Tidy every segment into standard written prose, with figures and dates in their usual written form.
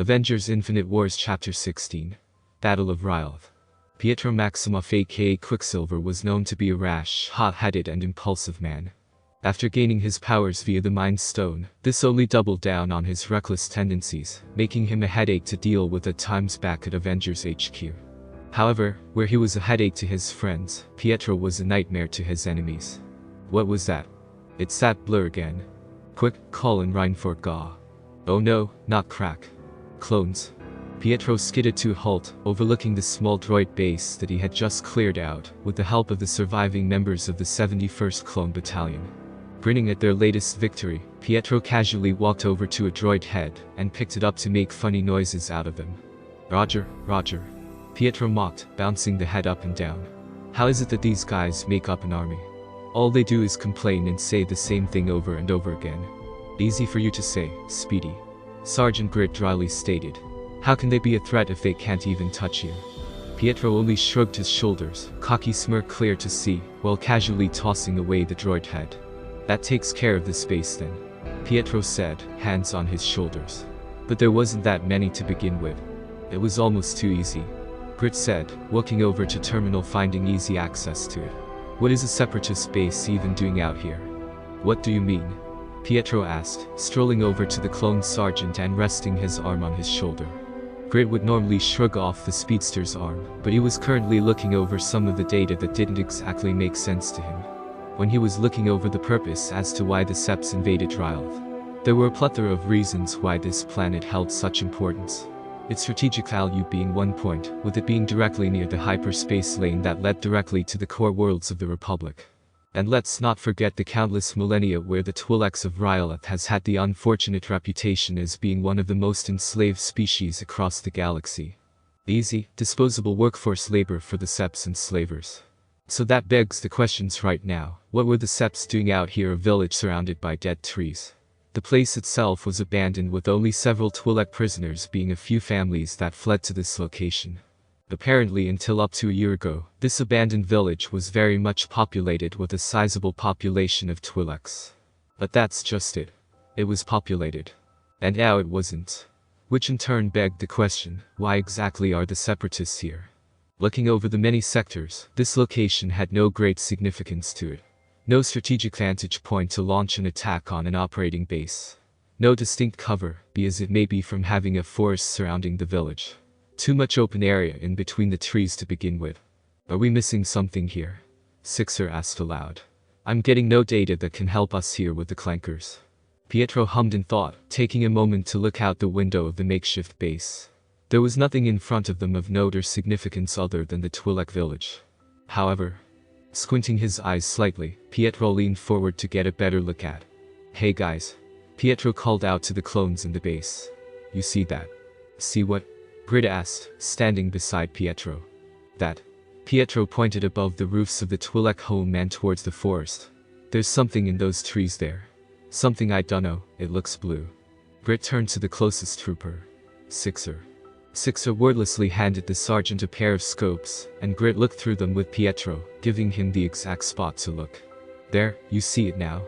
Avengers Infinite Wars Chapter 16. Battle of Ryloth. Pietro Maximoff aka Quicksilver was known to be a rash, hot-headed and impulsive man. After gaining his powers via the Mind Stone, this only doubled down on his reckless tendencies, making him a headache to deal with at times back at Avengers HQ. However, where he was a headache to his friends, Pietro was a nightmare to his enemies. What was that? It's that blur again. Quick, call in Reinfort Gaw. Oh no, not crack. Clones. Pietro skidded to a halt, overlooking the small droid base that he had just cleared out, with the help of the surviving members of the 71st Clone Battalion. Grinning at their latest victory, Pietro casually walked over to a droid head, and picked it up to make funny noises out of them. Roger, Roger. Pietro mocked, bouncing the head up and down. How is it that these guys make up an army? All they do is complain and say the same thing over and over again. Easy for you to say, Speedy. Sergeant Grit dryly stated. How can they be a threat if they can't even touch you? Pietro only shrugged his shoulders, cocky smirk clear to see, while casually tossing away the droid head. That takes care of the space then, Pietro said, hands on his shoulders. But there wasn't that many to begin with. It was almost too easy. Grit said, walking over to terminal finding easy access to it. What is a separatist base even doing out here? What do you mean? Pietro asked, strolling over to the clone sergeant and resting his arm on his shoulder. Grit would normally shrug off the speedster's arm, but he was currently looking over some of the data that didn't exactly make sense to him. When he was looking over the purpose as to why the Seps invaded Ryloth, there were a plethora of reasons why this planet held such importance. Its strategic value being one point, with it being directly near the hyperspace lane that led directly to the core worlds of the Republic. And let's not forget the countless millennia where the Twi'leks of Ryloth has had the unfortunate reputation as being one of the most enslaved species across the galaxy. Easy, disposable workforce labor for the Seps enslavers. So that begs the questions right now. What were the Seps doing out here, a village surrounded by dead trees? The place itself was abandoned, with only several Twi'lek prisoners being a few families that fled to this location. Apparently until up to a year ago, this abandoned village was very much populated with a sizable population of Twi'leks. But that's just it. It was populated. And now it wasn't. Which in turn begged the question, why exactly are the separatists here? Looking over the many sectors, this location had no great significance to it. No strategic vantage point to launch an attack on an operating base. No distinct cover, be as it may be, from having a forest surrounding the village. Too much open area in between the trees to begin with. Are we missing something here? Sixer asked aloud. I'm getting no data that can help us here with the clankers. Pietro hummed in thought, taking a moment to look out the window of the makeshift base. There was nothing in front of them of note or significance other than the Twi'lek village. However, squinting his eyes slightly, Pietro leaned forward to get a better look at. Hey guys. Pietro called out to the clones in the base. You see that? See what? Grit asked, standing beside Pietro. That. Pietro pointed above the roofs of the Twi'lek home and towards the forest. There's something in those trees there. Something I dunno, it looks blue. Grit turned to the closest trooper. Sixer. Sixer wordlessly handed the sergeant a pair of scopes, and Grit looked through them with Pietro, giving him the exact spot to look. There, you see it now?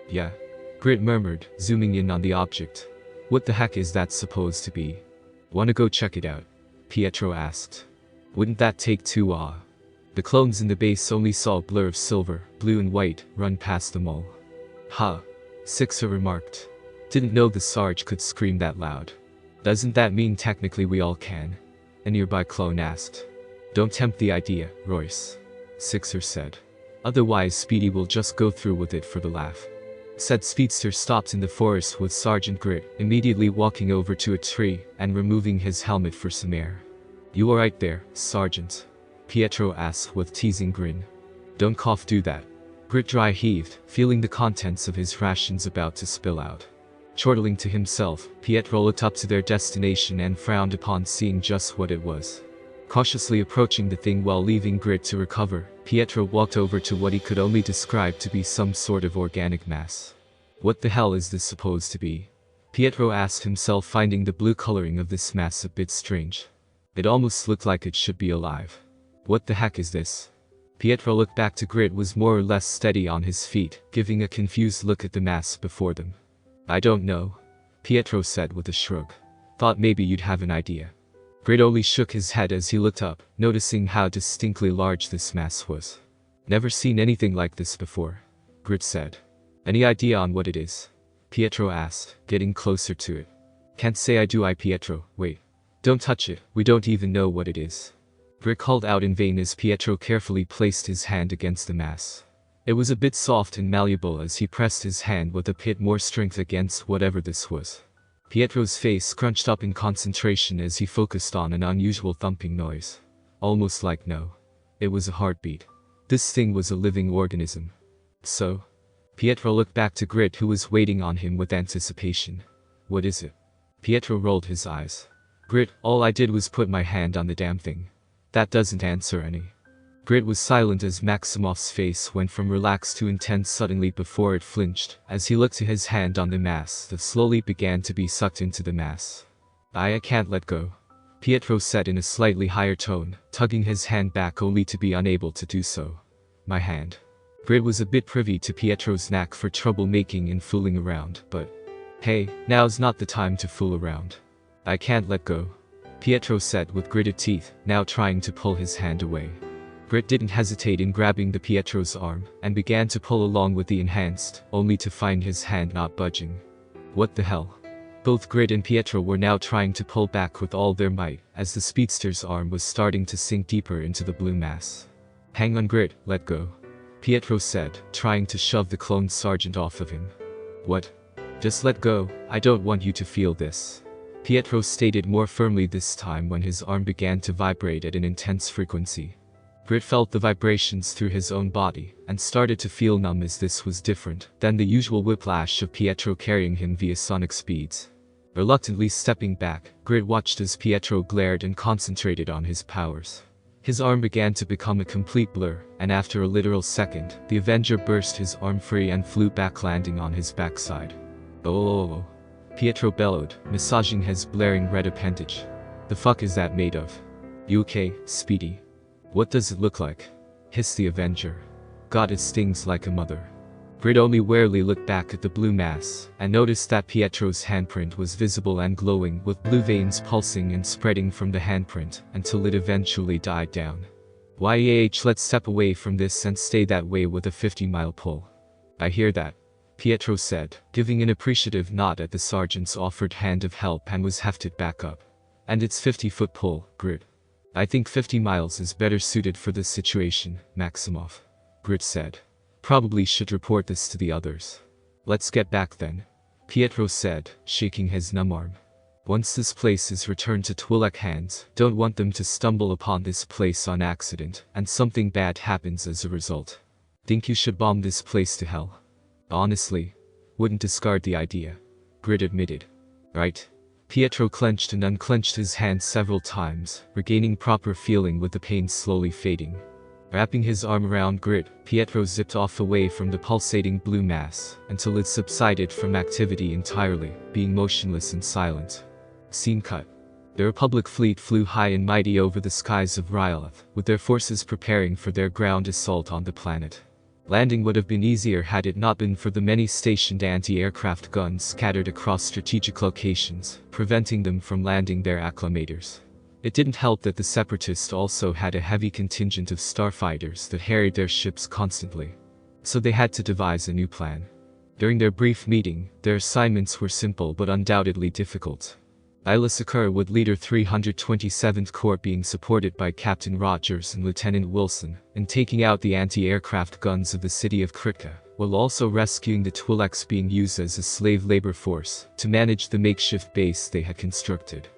Yeah. Grit murmured, zooming in on the object. What the heck is that supposed to be? Wanna go check it out? Pietro asked. Wouldn't that take too long? The clones in the base only saw a blur of silver, blue and white, run past them all. Huh. Sixer remarked. Didn't know the Sarge could scream that loud. Doesn't that mean technically we all can? A nearby clone asked. Don't tempt the idea, Royce. Sixer said. Otherwise Speedy will just go through with it for the laugh. Said speedster stopped in the forest with Sergeant Grit, immediately walking over to a tree and removing his helmet for some air. You alright there, Sergeant? Pietro asked with teasing grin. Don't cough, do that. Grit dry heaved, feeling the contents of his rations about to spill out. Chortling to himself, Pietro looked up to their destination and frowned upon seeing just what it was. Cautiously approaching the thing while leaving Grit to recover, Pietro walked over to what he could only describe to be some sort of organic mass. What the hell is this supposed to be? Pietro asked himself, finding the blue coloring of this mass a bit strange. It almost looked like it should be alive. What the heck is this? Pietro looked back to Grit, was more or less steady on his feet, giving a confused look at the mass before them. I don't know, Pietro said with a shrug. Thought maybe you'd have an idea. Grit only shook his head as he looked up, noticing how distinctly large this mass was. Never seen anything like this before, Grit said. Any idea on what it is? Pietro asked, getting closer to it. Can't say I do. Pietro, wait. Don't touch it, we don't even know what it is. Grit called out in vain as Pietro carefully placed his hand against the mass. It was a bit soft and malleable as he pressed his hand with a bit more strength against whatever this was. Pietro's face scrunched up in concentration as he focused on an unusual thumping noise. Almost like no. It was a heartbeat. This thing was a living organism. So? Pietro looked back to Grit, who was waiting on him with anticipation. What is it? Pietro rolled his eyes. Grit, all I did was put my hand on the damn thing. That doesn't answer any. Grit was silent as Maximov's face went from relaxed to intense suddenly before it flinched, as he looked to his hand on the mass that slowly began to be sucked into the mass. I can't let go. Pietro said in a slightly higher tone, tugging his hand back only to be unable to do so. My hand. Grit was a bit privy to Pietro's knack for troublemaking and fooling around, but hey, now's not the time to fool around. I can't let go, Pietro said with gritted teeth, now trying to pull his hand away. Grit didn't hesitate in grabbing the Pietro's arm, and began to pull along with the enhanced, only to find his hand not budging. What the hell? Both Grit and Pietro were now trying to pull back with all their might, as the speedster's arm was starting to sink deeper into the blue mass. Hang on Grit, let go, Pietro said, trying to shove the cloned sergeant off of him. What? Just let go, I don't want you to feel this, Pietro stated more firmly this time when his arm began to vibrate at an intense frequency. Grit felt the vibrations through his own body, and started to feel numb as this was different than the usual whiplash of Pietro carrying him via sonic speeds. Reluctantly stepping back, Grit watched as Pietro glared and concentrated on his powers. His arm began to become a complete blur, and after a literal second, the Avenger burst his arm free and flew back, landing on his backside. Oh, Pietro bellowed, massaging his blaring red appendage. The fuck is that made of? You okay, Speedy? What does it look like? Hissed the Avenger. God, it stings like a mother. Grit only warily looked back at the blue mass, and noticed that Pietro's handprint was visible and glowing, with blue veins pulsing and spreading from the handprint, until it eventually died down. Let's step away from this and stay that way with a 50-mile pull. I hear that, Pietro said, giving an appreciative nod at the sergeant's offered hand of help, and was hefted back up. And it's 50-foot pull, Grit. I think 50 miles is better suited for this situation, Maximov, Grit said. Probably should report this to the others. Let's get back then, Pietro said, shaking his numb arm. Once this place is returned to Twi'lek hands, don't want them to stumble upon this place on accident, and something bad happens as a result. Think you should bomb this place to hell? Honestly, wouldn't discard the idea, Grit admitted. Right? Pietro clenched and unclenched his hand several times, regaining proper feeling with the pain slowly fading. Wrapping his arm around Grit, Pietro zipped off away from the pulsating blue mass, until it subsided from activity entirely, being motionless and silent. Scene cut. The Republic fleet flew high and mighty over the skies of Ryloth, with their forces preparing for their ground assault on the planet. Landing would have been easier had it not been for the many stationed anti-aircraft guns scattered across strategic locations, preventing them from landing their acclimators. It didn't help that the Separatists also had a heavy contingent of starfighters that harried their ships constantly. So they had to devise a new plan. During their brief meeting, their assignments were simple but undoubtedly difficult. Isla Sakura would lead her 327th Corps, being supported by Captain Rogers and Lieutenant Wilson, in taking out the anti-aircraft guns of the city of Kitka, while also rescuing the Twi'leks being used as a slave labor force to manage the makeshift base they had constructed.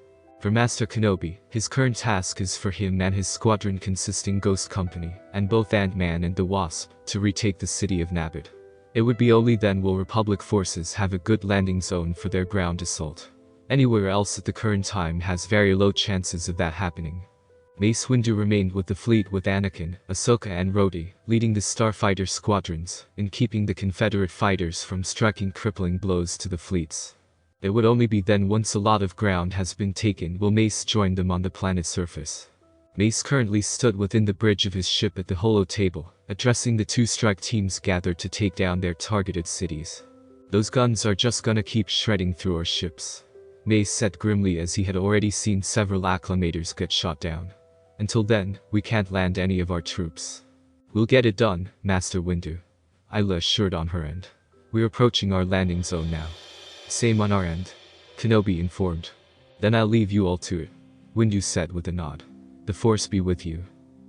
For Master Kenobi, his current task is for him and his squadron, consisting Ghost Company, and both Ant-Man and the Wasp, to retake the city of Nabit. It would be only then will Republic forces have a good landing zone for their ground assault. Anywhere else at the current time has very low chances of that happening. Mace Windu remained with the fleet, with Anakin, Ahsoka and Rhodey leading the starfighter squadrons, in keeping the Confederate fighters from striking crippling blows to the fleets. It would only be then, once a lot of ground has been taken, will Mace join them on the planet's surface. Mace currently stood within the bridge of his ship at the holo table, addressing the two strike teams gathered to take down their targeted cities. Those guns are just gonna keep shredding through our ships. Mace said grimly as he had already seen several acclimators get shot down. Until then, we can't land any of our troops. We'll get it done, Master Windu. Isla assured on her end. We're approaching our landing zone now. Same on our end, Kenobi informed. Then I'll leave you all to it, Windu said with a nod. The Force be with you.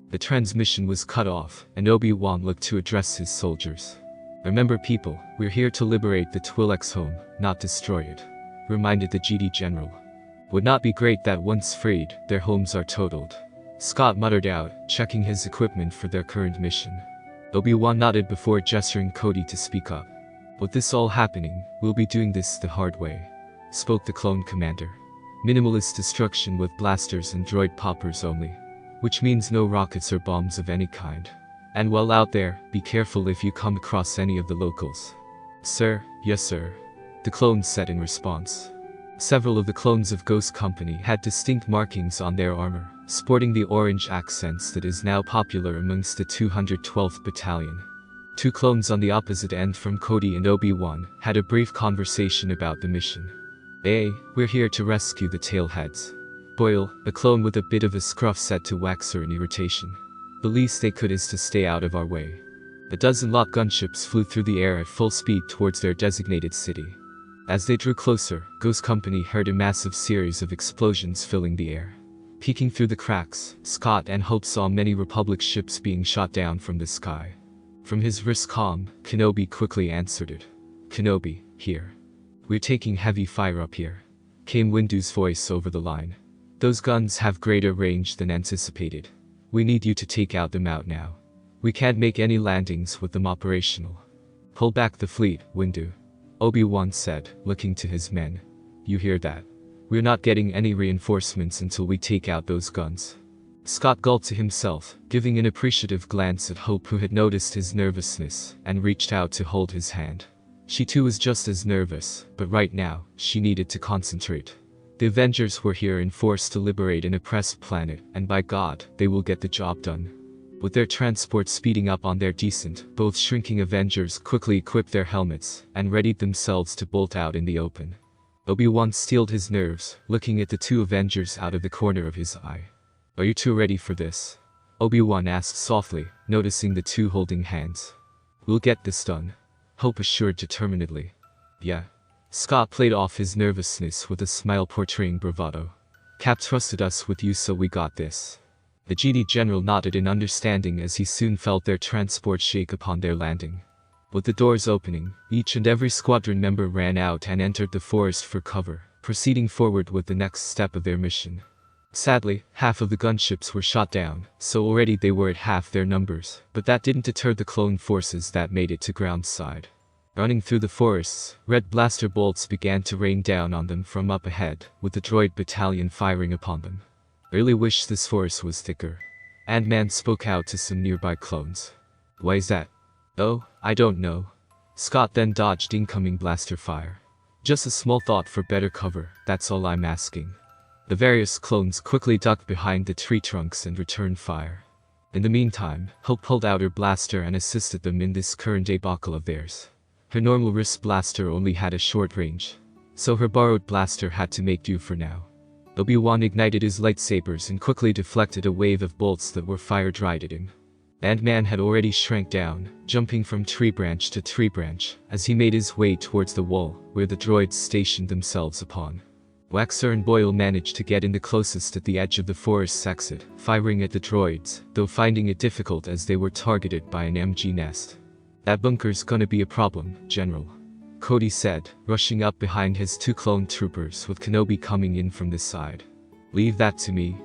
The transmission was cut off, and Obi-Wan looked to address his soldiers. Remember people, we're here to liberate the Twi'lek's home, not destroy it, reminded the GD general. Would not be great that once freed, their homes are totaled. Scott muttered out, checking his equipment for their current mission. Obi-Wan nodded before gesturing Cody to speak up. With this all happening, we'll be doing this the hard way, spoke the clone commander. Minimalist destruction with blasters and droid poppers only. Which means no rockets or bombs of any kind. And while out there, be careful if you come across any of the locals. Sir, yes sir, the clones said in response. Several of the clones of Ghost Company had distinct markings on their armor, sporting the orange accents that is now popular amongst the 212th Battalion. Two clones on the opposite end from Cody and Obi-Wan had a brief conversation about the mission. We're here to rescue the tailheads. Boyle, a clone with a bit of a scruff, said to Waxer in irritation. The least they could is to stay out of our way. A dozen lot gunships flew through the air at full speed towards their designated city. As they drew closer, Ghost Company heard a massive series of explosions filling the air. Peeking through the cracks, Scott and Hope saw many Republic ships being shot down from the sky. From his wrist comm, Kenobi quickly answered it. Kenobi, here. We're taking heavy fire up here, came Windu's voice over the line. Those guns have greater range than anticipated. We need you to take them out now. We can't make any landings with them operational. Pull back the fleet, Windu, Obi-Wan said, looking to his men. You hear that? We're not getting any reinforcements until we take out those guns. Scott gulped to himself, giving an appreciative glance at Hope, who had noticed his nervousness and reached out to hold his hand. She too was just as nervous, but right now, she needed to concentrate. The Avengers were here in force to liberate an oppressed planet, and by God, they will get the job done. With their transport speeding up on their descent, both shrinking Avengers quickly equipped their helmets and readied themselves to bolt out in the open. Obi-Wan steeled his nerves, looking at the two Avengers out of the corner of his eye. Are you two ready for this? Obi-Wan asked softly, noticing the two holding hands. We'll get this done, Hope assured determinedly. Yeah. Scott played off his nervousness with a smile portraying bravado. Cap trusted us with you, so we got this. The GD general nodded in understanding as he soon felt their transport shake upon their landing. With the doors opening, each and every squadron member ran out and entered the forest for cover, proceeding forward with the next step of their mission. Sadly, half of the gunships were shot down, so already they were at half their numbers, but that didn't deter the clone forces that made it to ground side. Running through the forests, red blaster bolts began to rain down on them from up ahead, with the droid battalion firing upon them. Really wish this forest was thicker. Ant-Man spoke out to some nearby clones. Why is that? Oh, I don't know. Scott then dodged incoming blaster fire. Just a small thought for better cover, that's all I'm asking. The various clones quickly ducked behind the tree trunks and returned fire. In the meantime, Hope pulled out her blaster and assisted them in this current debacle of theirs. Her normal wrist blaster only had a short range, so her borrowed blaster had to make do for now. Obi-Wan ignited his lightsabers and quickly deflected a wave of bolts that were fired right at him. Ant-Man had already shrank down, jumping from tree branch to tree branch, as he made his way towards the wall, where the droids stationed themselves upon. Waxer and Boyle managed to get in the closest at the edge of the forest's exit, firing at the droids, though finding it difficult as they were targeted by an MG nest. That bunker's gonna be a problem, General, Cody said, rushing up behind his two clone troopers with Kenobi coming in from this side. Leave that to me,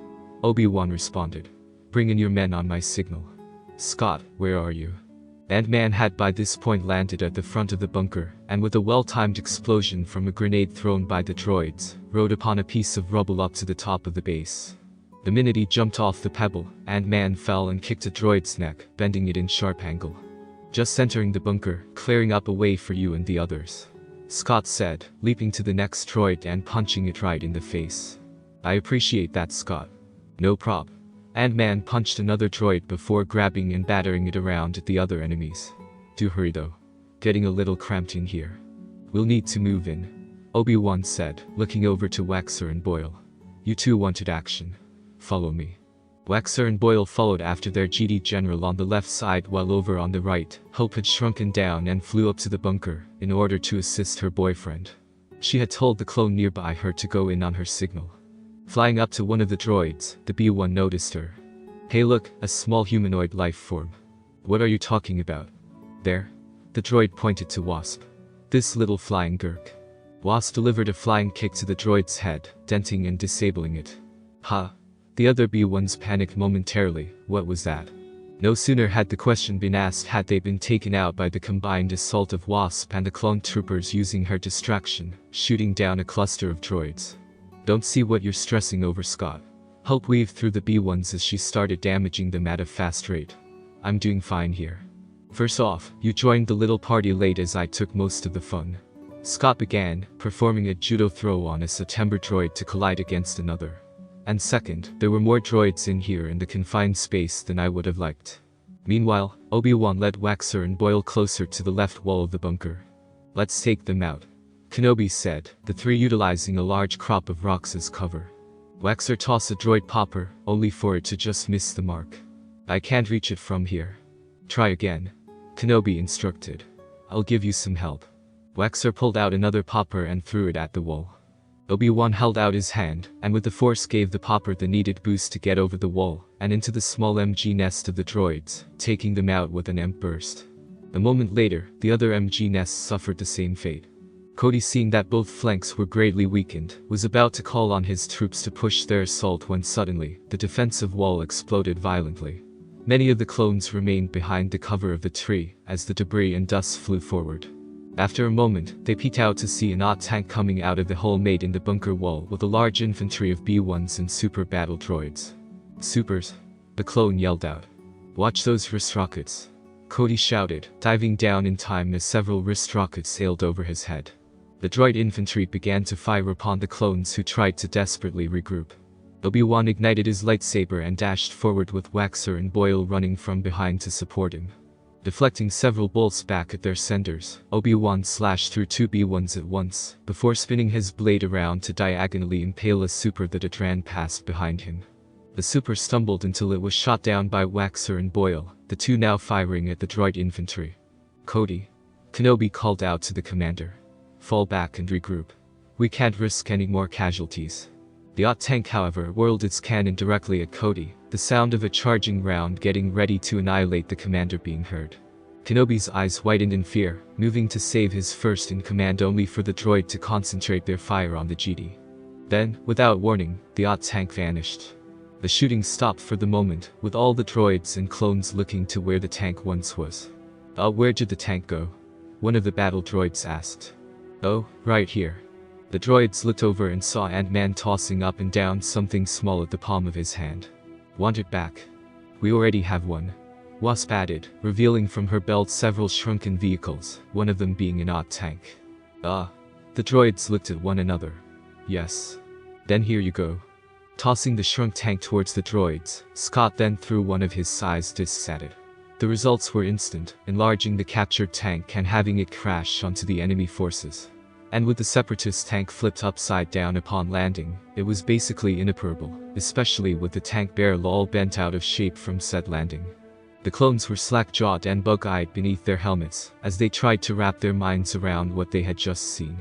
Obi-Wan responded. Bring in your men on my signal. Scott, where are you? Ant-Man had by this point landed at the front of the bunker, and with a well-timed explosion from a grenade thrown by the droids, rode upon a piece of rubble up to the top of the base. The minute he jumped off the pebble, Ant-Man fell and kicked a droid's neck, bending it in sharp angle. Just entering the bunker, clearing up a way for you and the others, Scott said, leaping to the next droid and punching it right in the face. I appreciate that, Scott. No prob. Ant-Man punched another droid before grabbing and battering it around at the other enemies. Do hurry though. Getting a little cramped in here. We'll need to move in, Obi-Wan said, looking over to Waxer and Boyle. You two wanted action. Follow me. Waxer and Boyle followed after their GD general on the left side, while over on the right, Hope had shrunken down and flew up to the bunker in order to assist her boyfriend. She had told the clone nearby her to go in on her signal. Flying up to one of the droids, the B1 noticed her. Hey look, a small humanoid life form. What are you talking about? There. The droid pointed to Wasp. This little flying gurk. Wasp delivered a flying kick to the droid's head, denting and disabling it. Ha! The other B1s panicked momentarily. What was that? No sooner had the question been asked had they been taken out by the combined assault of Wasp and the clone troopers using her distraction, shooting down a cluster of droids. Don't see what you're stressing over, Scott. Hope weaved through the B1s as she started damaging them at a fast rate. I'm doing fine here. First off, you joined the little party late as I took most of the fun. Scott began, performing a judo throw on a September droid to collide against another. And second, there were more droids in here in the confined space than I would have liked. Meanwhile, Obi-Wan led Waxer and Boyle closer to the left wall of the bunker. Let's take them out, Kenobi said, the three utilizing a large crop of rocks as cover. Waxer tossed a droid popper, only for it to just miss the mark. I can't reach it from here. Try again, Kenobi instructed. I'll give you some help. Waxer pulled out another popper and threw it at the wall. Obi-Wan held out his hand, and with the force gave the popper the needed boost to get over the wall, and into the small MG nest of the droids, taking them out with an EMP burst. A moment later, the other MG nests suffered the same fate. Cody, seeing that both flanks were greatly weakened, was about to call on his troops to push their assault when suddenly, the defensive wall exploded violently. Many of the clones remained behind the cover of the tree, as the debris and dust flew forward. After a moment, they peeked out to see an odd tank coming out of the hole made in the bunker wall with a large infantry of B1s and super battle droids. Supers, the clone yelled out. Watch those wrist rockets, Cody shouted, diving down in time as several wrist rockets sailed over his head. The droid infantry began to fire upon the clones who tried to desperately regroup. Obi-Wan ignited his lightsaber and dashed forward with Waxer and Boyle running from behind to support him. Deflecting several bolts back at their centers, Obi-Wan slashed through two B1s at once, before spinning his blade around to diagonally impale a super that had ran past behind him. The super stumbled until it was shot down by Waxer and Boyle, the two now firing at the droid infantry. Cody, Kenobi called out to the commander. Fall back and regroup. We can't risk any more casualties. The OT tank, however, whirled its cannon directly at Cody, the sound of a charging round getting ready to annihilate the commander being heard. Kenobi's eyes widened in fear, moving to save his first in command only for the droid to concentrate their fire on the GD. Then, without warning, the OT tank vanished. The shooting stopped for the moment, with all the droids and clones looking to where the tank once was. Where did the tank go? One of the battle droids asked. Oh, right here. The droids looked over and saw Ant-Man tossing up and down something small at the palm of his hand. Want it back? We already have one, Wasp added, revealing from her belt several shrunken vehicles, one of them being an OT tank. The droids looked at one another. Yes. Then here you go. Tossing the shrunk tank towards the droids, Scott then threw one of his size discs at it. The results were instant, enlarging the captured tank and having it crash onto the enemy forces. And with the Separatist tank flipped upside down upon landing, it was basically inoperable, especially with the tank barrel all bent out of shape from said landing. The clones were slack-jawed and bug-eyed beneath their helmets, as they tried to wrap their minds around what they had just seen.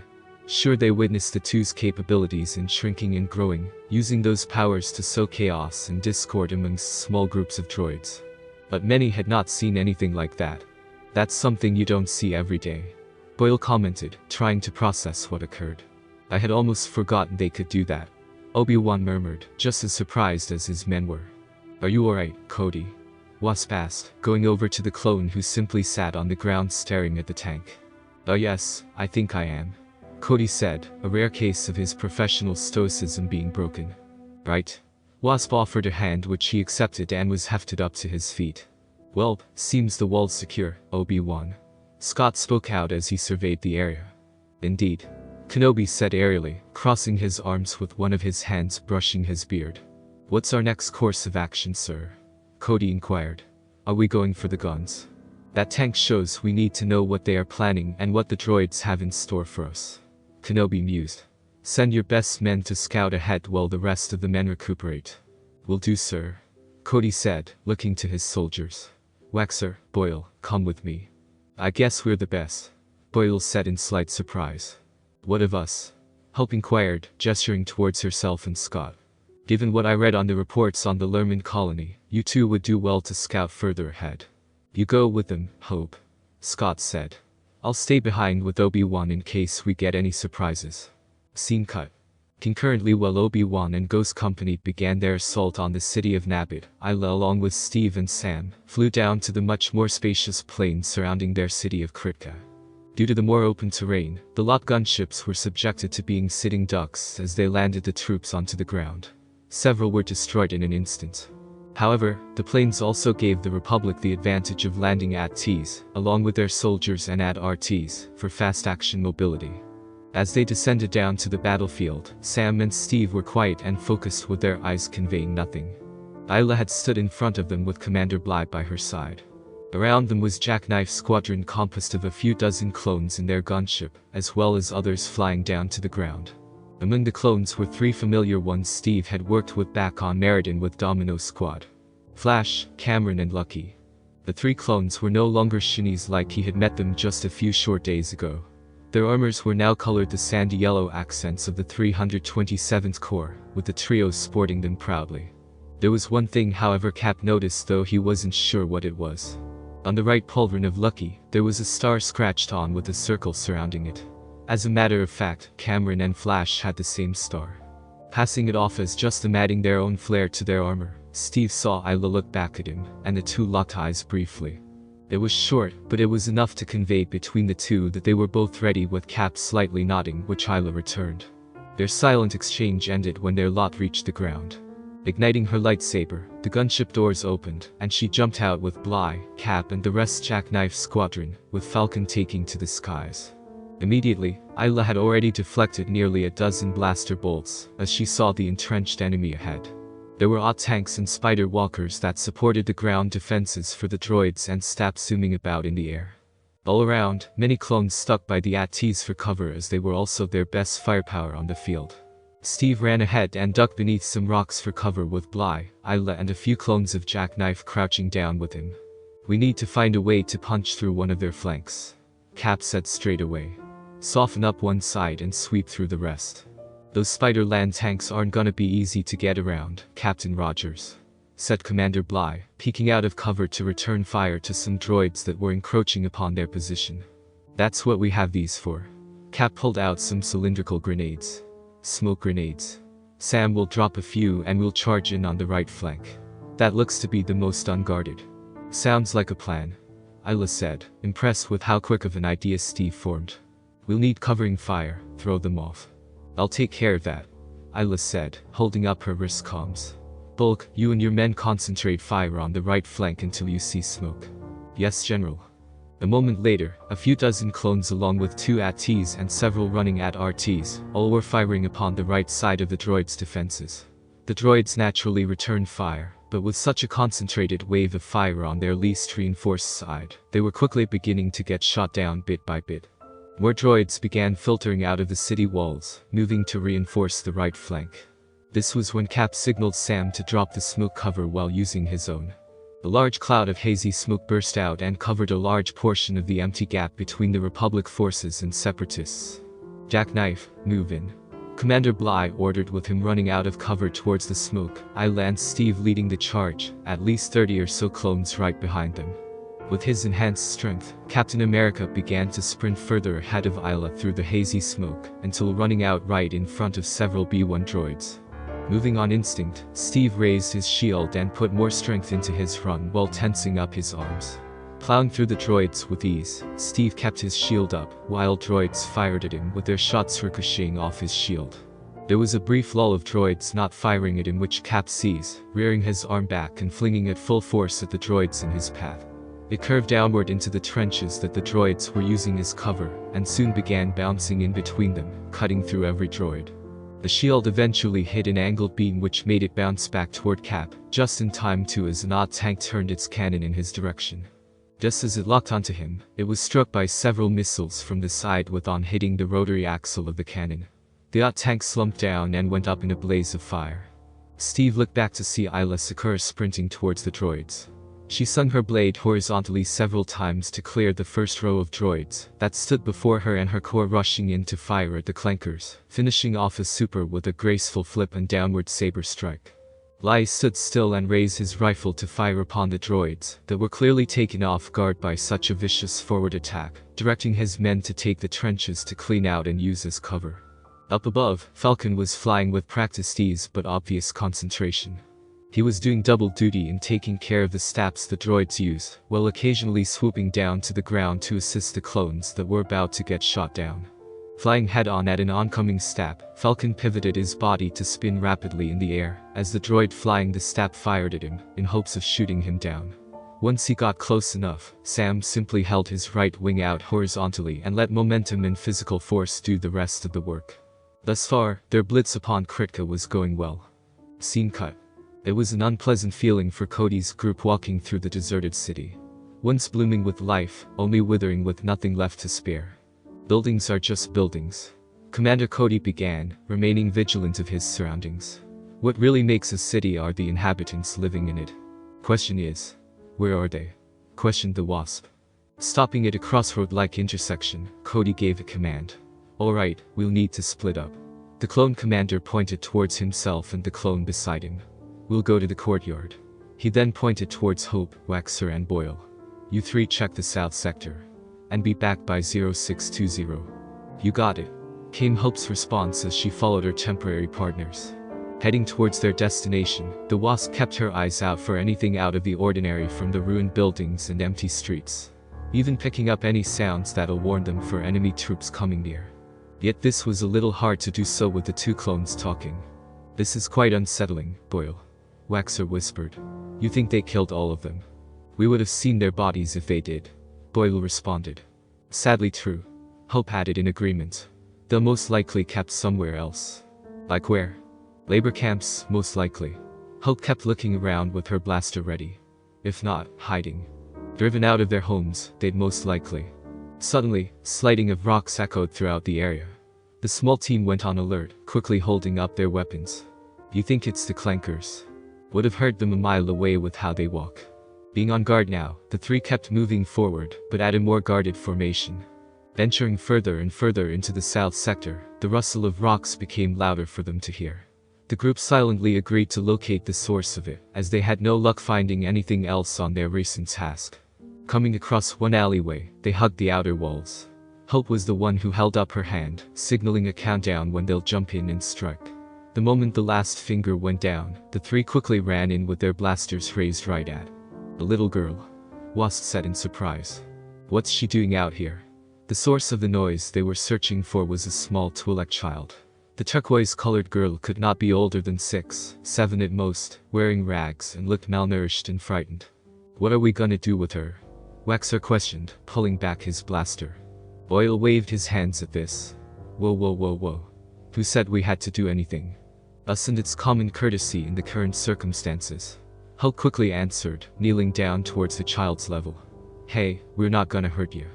Sure, they witnessed the two's capabilities in shrinking and growing, using those powers to sow chaos and discord amongst small groups of droids. But many had not seen anything like that. That's something you don't see every day, Boyle commented, trying to process what occurred. I had almost forgotten they could do that, Obi-Wan murmured, just as surprised as his men were. Are you alright, Cody? Wasp asked, going over to the clone who simply sat on the ground staring at the tank. Yes, I think I am, Cody said, a rare case of his professional stoicism being broken. Right? Wasp offered a hand which he accepted and was hefted up to his feet. Well, seems the wall's secure, Obi-Wan. Scott spoke out as he surveyed the area. Indeed, Kenobi said airily, crossing his arms with one of his hands brushing his beard. What's our next course of action, sir? Cody inquired. Are we going for the guns? That tank shows we need to know what they are planning and what the droids have in store for us. Kenobi mused. Send your best men to scout ahead while the rest of the men recuperate. Will do, sir. Cody said, looking to his soldiers. Waxer, Boyle, come with me. I guess we're the best, Boyle said in slight surprise. What of us? Hope inquired, gesturing towards herself and Scott. Given what I read on the reports on the Lerman colony, you two would do well to scout further ahead. You go with them, Hope, Scott said. I'll stay behind with Obi-Wan in case we get any surprises. Scene cut. Concurrently while Obi-Wan and Ghost Company began their assault on the city of Nabit, Isla along with Steve and Sam flew down to the much more spacious plain surrounding their city of Kitka. Due to the more open terrain, the lot gunships were subjected to being sitting ducks as they landed the troops onto the ground. Several were destroyed in an instant. However, the planes also gave the Republic the advantage of landing AT-Ts, along with their soldiers and AT-RTs, for fast-action mobility. As they descended down to the battlefield, Sam and Steve were quiet and focused with their eyes conveying nothing. Isla had stood in front of them with Commander Bly by her side. Around them was Jackknife Squadron composed of a few dozen clones in their gunship, as well as others flying down to the ground. Among the clones were 3 familiar ones Steve had worked with back on Meriden with Domino Squad. Flash, Cameron and Lucky. The 3 clones were no longer Shinies like he had met them just a few short days ago. Their armors were now colored the sandy yellow accents of the 327th Corps, with the trios sporting them proudly. There was one thing however Cap noticed, though he wasn't sure what it was. On the right pauldron of Lucky, there was a star scratched on with a circle surrounding it. As a matter of fact, Cameron and Flash had the same star. Passing it off as just them adding their own flair to their armor, Steve saw Isla look back at him, and the two locked eyes briefly. It was short, but it was enough to convey between the two that they were both ready, with Cap slightly nodding, which Isla returned. Their silent exchange ended when their lot reached the ground. Igniting her lightsaber, the gunship doors opened, and she jumped out with Bly, Cap and the rest Jackknife Squadron, with Falcon taking to the skies. Immediately, Isla had already deflected nearly a dozen blaster bolts, as she saw the entrenched enemy ahead. There were tanks and spider walkers that supported the ground defenses for the droids and staff zooming about in the air. All around, many clones stuck by the AT-Ts for cover, as they were also their best firepower on the field. Steve ran ahead and ducked beneath some rocks for cover with Bly, Isla and a few clones of Jackknife crouching down with him. We need to find a way to punch through one of their flanks, Cap said straight away. Soften up one side and sweep through the rest. Those spider land tanks aren't gonna be easy to get around, Captain Rogers, said Commander Bly, peeking out of cover to return fire to some droids that were encroaching upon their position. That's what we have these for. Cap pulled out some cylindrical grenades. Smoke grenades. Sam will drop a few and we'll charge in on the right flank. That looks to be the most unguarded. Sounds like a plan, Isla said, impressed with how quick of an idea Steve formed. We'll need covering fire, throw them off. I'll take care of that, Isla said, holding up her wrist comms. Bulk, you and your men concentrate fire on the right flank until you see smoke. Yes, General. A moment later, a few dozen clones along with 2 AT-Ts and several running AT-RTs, all were firing upon the right side of the droids' defenses. The droids naturally returned fire, but with such a concentrated wave of fire on their least reinforced side, they were quickly beginning to get shot down bit by bit. More droids began filtering out of the city walls, moving to reinforce the right flank. This was when Cap signaled Sam to drop the smoke cover while using his own. A large cloud of hazy smoke burst out and covered a large portion of the empty gap between the Republic forces and Separatists. Jackknife, move in, Commander Bly ordered, with him running out of cover towards the smoke, Isla and Steve leading the charge, at least 30 or so clones right behind them. With his enhanced strength, Captain America began to sprint further ahead of Isla through the hazy smoke, until running out right in front of several B-1 droids. Moving on instinct, Steve raised his shield and put more strength into his run while tensing up his arms. Plowing through the droids with ease, Steve kept his shield up, while droids fired at him with their shots ricocheting off his shield. There was a brief lull of droids not firing at him, which Cap seized, rearing his arm back and flinging it full force at the droids in his path. It curved downward into the trenches that the droids were using as cover, and soon began bouncing in between them, cutting through every droid. The shield eventually hit an angled beam which made it bounce back toward Cap, just in time as an odd tank turned its cannon in his direction. Just as it locked onto him, it was struck by several missiles from the side with on hitting the rotary axle of the cannon. The yacht tank slumped down and went up in a blaze of fire. Steve looked back to see Isla Sakura sprinting towards the droids. She swung her blade horizontally several times to clear the first row of droids that stood before her and her core rushing in to fire at the clankers, finishing off a super with a graceful flip and downward saber strike. Lai stood still and raised his rifle to fire upon the droids that were clearly taken off guard by such a vicious forward attack, directing his men to take the trenches to clean out and use as cover. Up above, Falcon was flying with practiced ease but obvious concentration. He was doing double duty in taking care of the stabs the droids use, while occasionally swooping down to the ground to assist the clones that were about to get shot down. Flying head-on at an oncoming stab, Falcon pivoted his body to spin rapidly in the air, as the droid flying the stab fired at him, in hopes of shooting him down. Once he got close enough, Sam simply held his right wing out horizontally and let momentum and physical force do the rest of the work. Thus far, their blitz upon Kitka was going well. Scene cut. It was an unpleasant feeling for Cody's group walking through the deserted city. Once blooming with life, only withering with nothing left to spare. Buildings are just buildings. Commander Cody began, remaining vigilant of his surroundings. What really makes a city are the inhabitants living in it. Question is, where are they? Questioned the Wasp. Stopping at a crossroad-like intersection, Cody gave a command. Alright, we'll need to split up. The clone commander pointed towards himself and the clone beside him. We'll go to the courtyard. He then pointed towards Hope, Waxer and Boyle. You three check the south sector. And be back by 0620. You got it, came Hope's response as she followed her temporary partners. Heading towards their destination, the Wasp kept her eyes out for anything out of the ordinary from the ruined buildings and empty streets, even picking up any sounds that'll warn them for enemy troops coming near. Yet this was a little hard to do so with the two clones talking. This is quite unsettling, Boyle. Waxer whispered. You think they killed all of them? We would have seen their bodies if they did. Boyle responded. Sadly true. Hope added in agreement. They'll most likely kept somewhere else. Like where? Labor camps, most likely. Hope kept looking around with her blaster ready. If not, hiding. Driven out of their homes, they'd most likely. Suddenly, sliding of rocks echoed throughout the area. The small team went on alert, quickly holding up their weapons. You think it's the clankers? Would have heard them a mile away with how they walk. Being on guard now, the three kept moving forward, but at a more guarded formation. Venturing further and further into the south sector, the rustle of rocks became louder for them to hear. The group silently agreed to locate the source of it, as they had no luck finding anything else on their recent task. Coming across one alleyway, they hugged the outer walls. Hope was the one who held up her hand, signaling a countdown when they'll jump in and strike. The moment the last finger went down, the three quickly ran in with their blasters raised right at a little girl. Wasp said in surprise. What's she doing out here? The source of the noise they were searching for was a small Twi'lek child. The turquoise-colored girl could not be older than 6, 7 at most, wearing rags and looked malnourished and frightened. What are we gonna do with her? Waxer questioned, pulling back his blaster. Boyle waved his hands at this. Whoa. Who said we had to do anything? Us, and it's common courtesy in the current circumstances. Hulk quickly answered, kneeling down towards the child's level. Hey, we're not gonna hurt you.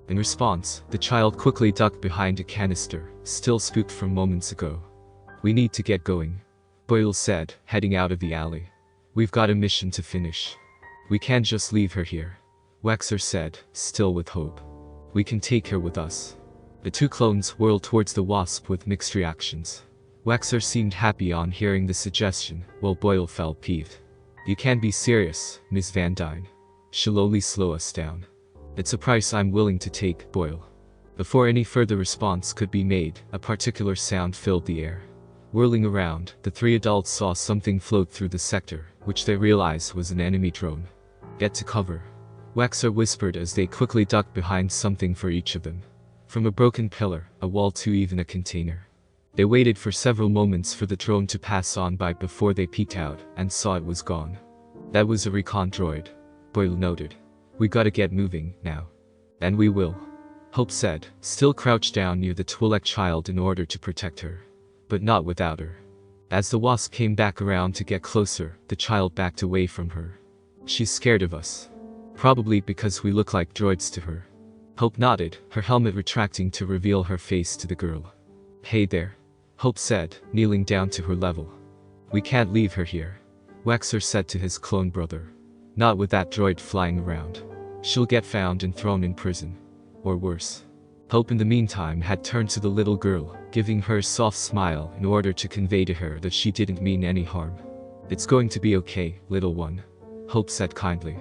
In response, the child quickly ducked behind a canister, still spooked from moments ago. We need to get going, Boyle said, heading out of the alley. We've got a mission to finish. We can't just leave her here, Waxer said, still with hope. We can take her with us. The two clones whirled towards the Wasp with mixed reactions. Waxer seemed happy on hearing the suggestion, while Boyle felt peeved. You can't be serious, Miss Van Dyne. She'll only slow us down. It's a price I'm willing to take, Boyle. Before any further response could be made, a particular sound filled the air. Whirling around, the three adults saw something float through the sector, which they realized was an enemy drone. Get to cover, Waxer whispered as they quickly ducked behind something for each of them. From a broken pillar, a wall to even a container. They waited for several moments for the drone to pass on by before they peeked out, and saw it was gone. That was a recon droid, Boyle noted. We gotta get moving, now. And we will, Hope said, still crouched down near the Twi'lek child in order to protect her. But not without her. As the Wasp came back around to get closer, the child backed away from her. She's scared of us, Probably because we look like droids to her. Hope nodded, her helmet retracting to reveal her face to the girl. Hey there, Hope said, kneeling down to her level. We can't leave her here, Waxer said to his clone brother. Not with that droid flying around. She'll get found and thrown in prison. Or worse. Hope in the meantime had turned to the little girl, giving her a soft smile in order to convey to her that she didn't mean any harm. It's going to be okay, little one, Hope said kindly.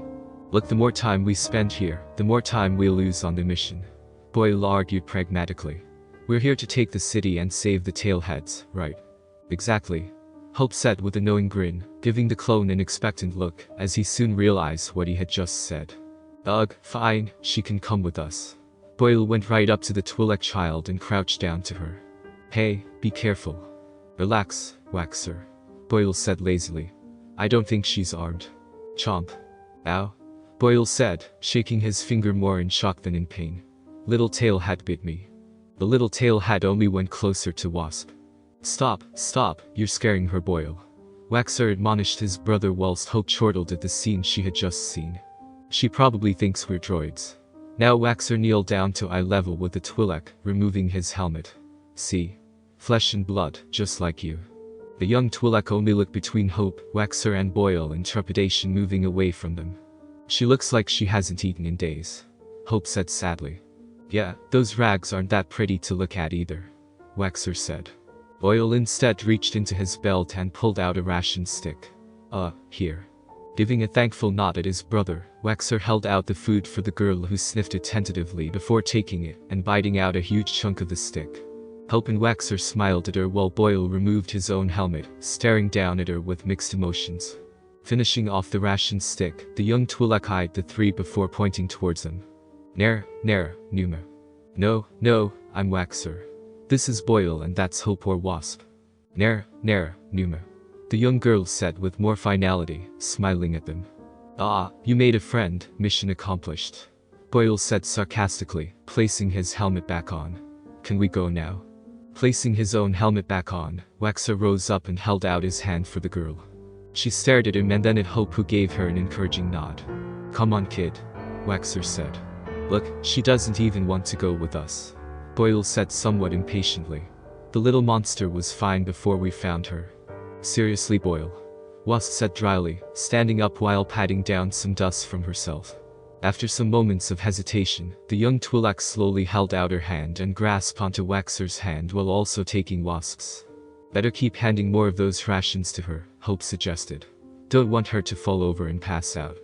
Look, the more time we spend here, the more time we'll lose on the mission, Boyle argued pragmatically. We're here to take the city and save the tailheads, right? Exactly, Hope said with a knowing grin, giving the clone an expectant look as he soon realized what he had just said. Ugh, fine, she can come with us. Boyle went right up to the Twi'lek child and crouched down to her. Hey, be careful. Relax, Waxer, Boyle said lazily. I don't think she's armed. Chomp. Ow. Boyle said, shaking his finger more in shock than in pain. Little tail hat bit me. The little tail hat only went closer to Wasp. Stop, stop, you're scaring her, Boyle. Waxer admonished his brother whilst Hope chortled at the scene she had just seen. She probably thinks we're droids. Now Waxer kneeled down to eye level with the Twi'lek, removing his helmet. See? Flesh and blood, just like you. The young Twi'lek only looked between Hope, Waxer and Boyle in trepidation, moving away from them. She looks like she hasn't eaten in days, Hope said sadly. Yeah, those rags aren't that pretty to look at either, Waxer said. Boyle instead reached into his belt and pulled out a ration stick. Here. Giving a thankful nod at his brother, Waxer held out the food for the girl, who sniffed it tentatively before taking it and biting out a huge chunk of the stick. Hope and Waxer smiled at her while Boyle removed his own helmet, staring down at her with mixed emotions. Finishing off the ration stick, the young Twi'lek eyed the three before pointing towards them. Nera, Numa. No, I'm Waxer. This is Boyle and that's Hope or Wasp. Nera, Numa. The young girl said with more finality, smiling at them. Ah, you made a friend, mission accomplished, Boyle said sarcastically, placing his helmet back on. Can we go now? Placing his own helmet back on, Waxer rose up and held out his hand for the girl. She stared at him and then at Hope, who gave her an encouraging nod. Come on, kid, Waxer said. Look, she doesn't even want to go with us, Boyle said somewhat impatiently. The little monster was fine before we found her. Seriously, Boyle, Wasp said dryly, standing up while patting down some dust from herself. After some moments of hesitation, the young Twi'lek slowly held out her hand and grasped onto Waxer's hand while also taking Wasp's. Better keep handing more of those rations to her, Hope suggested. Don't want her to fall over and pass out.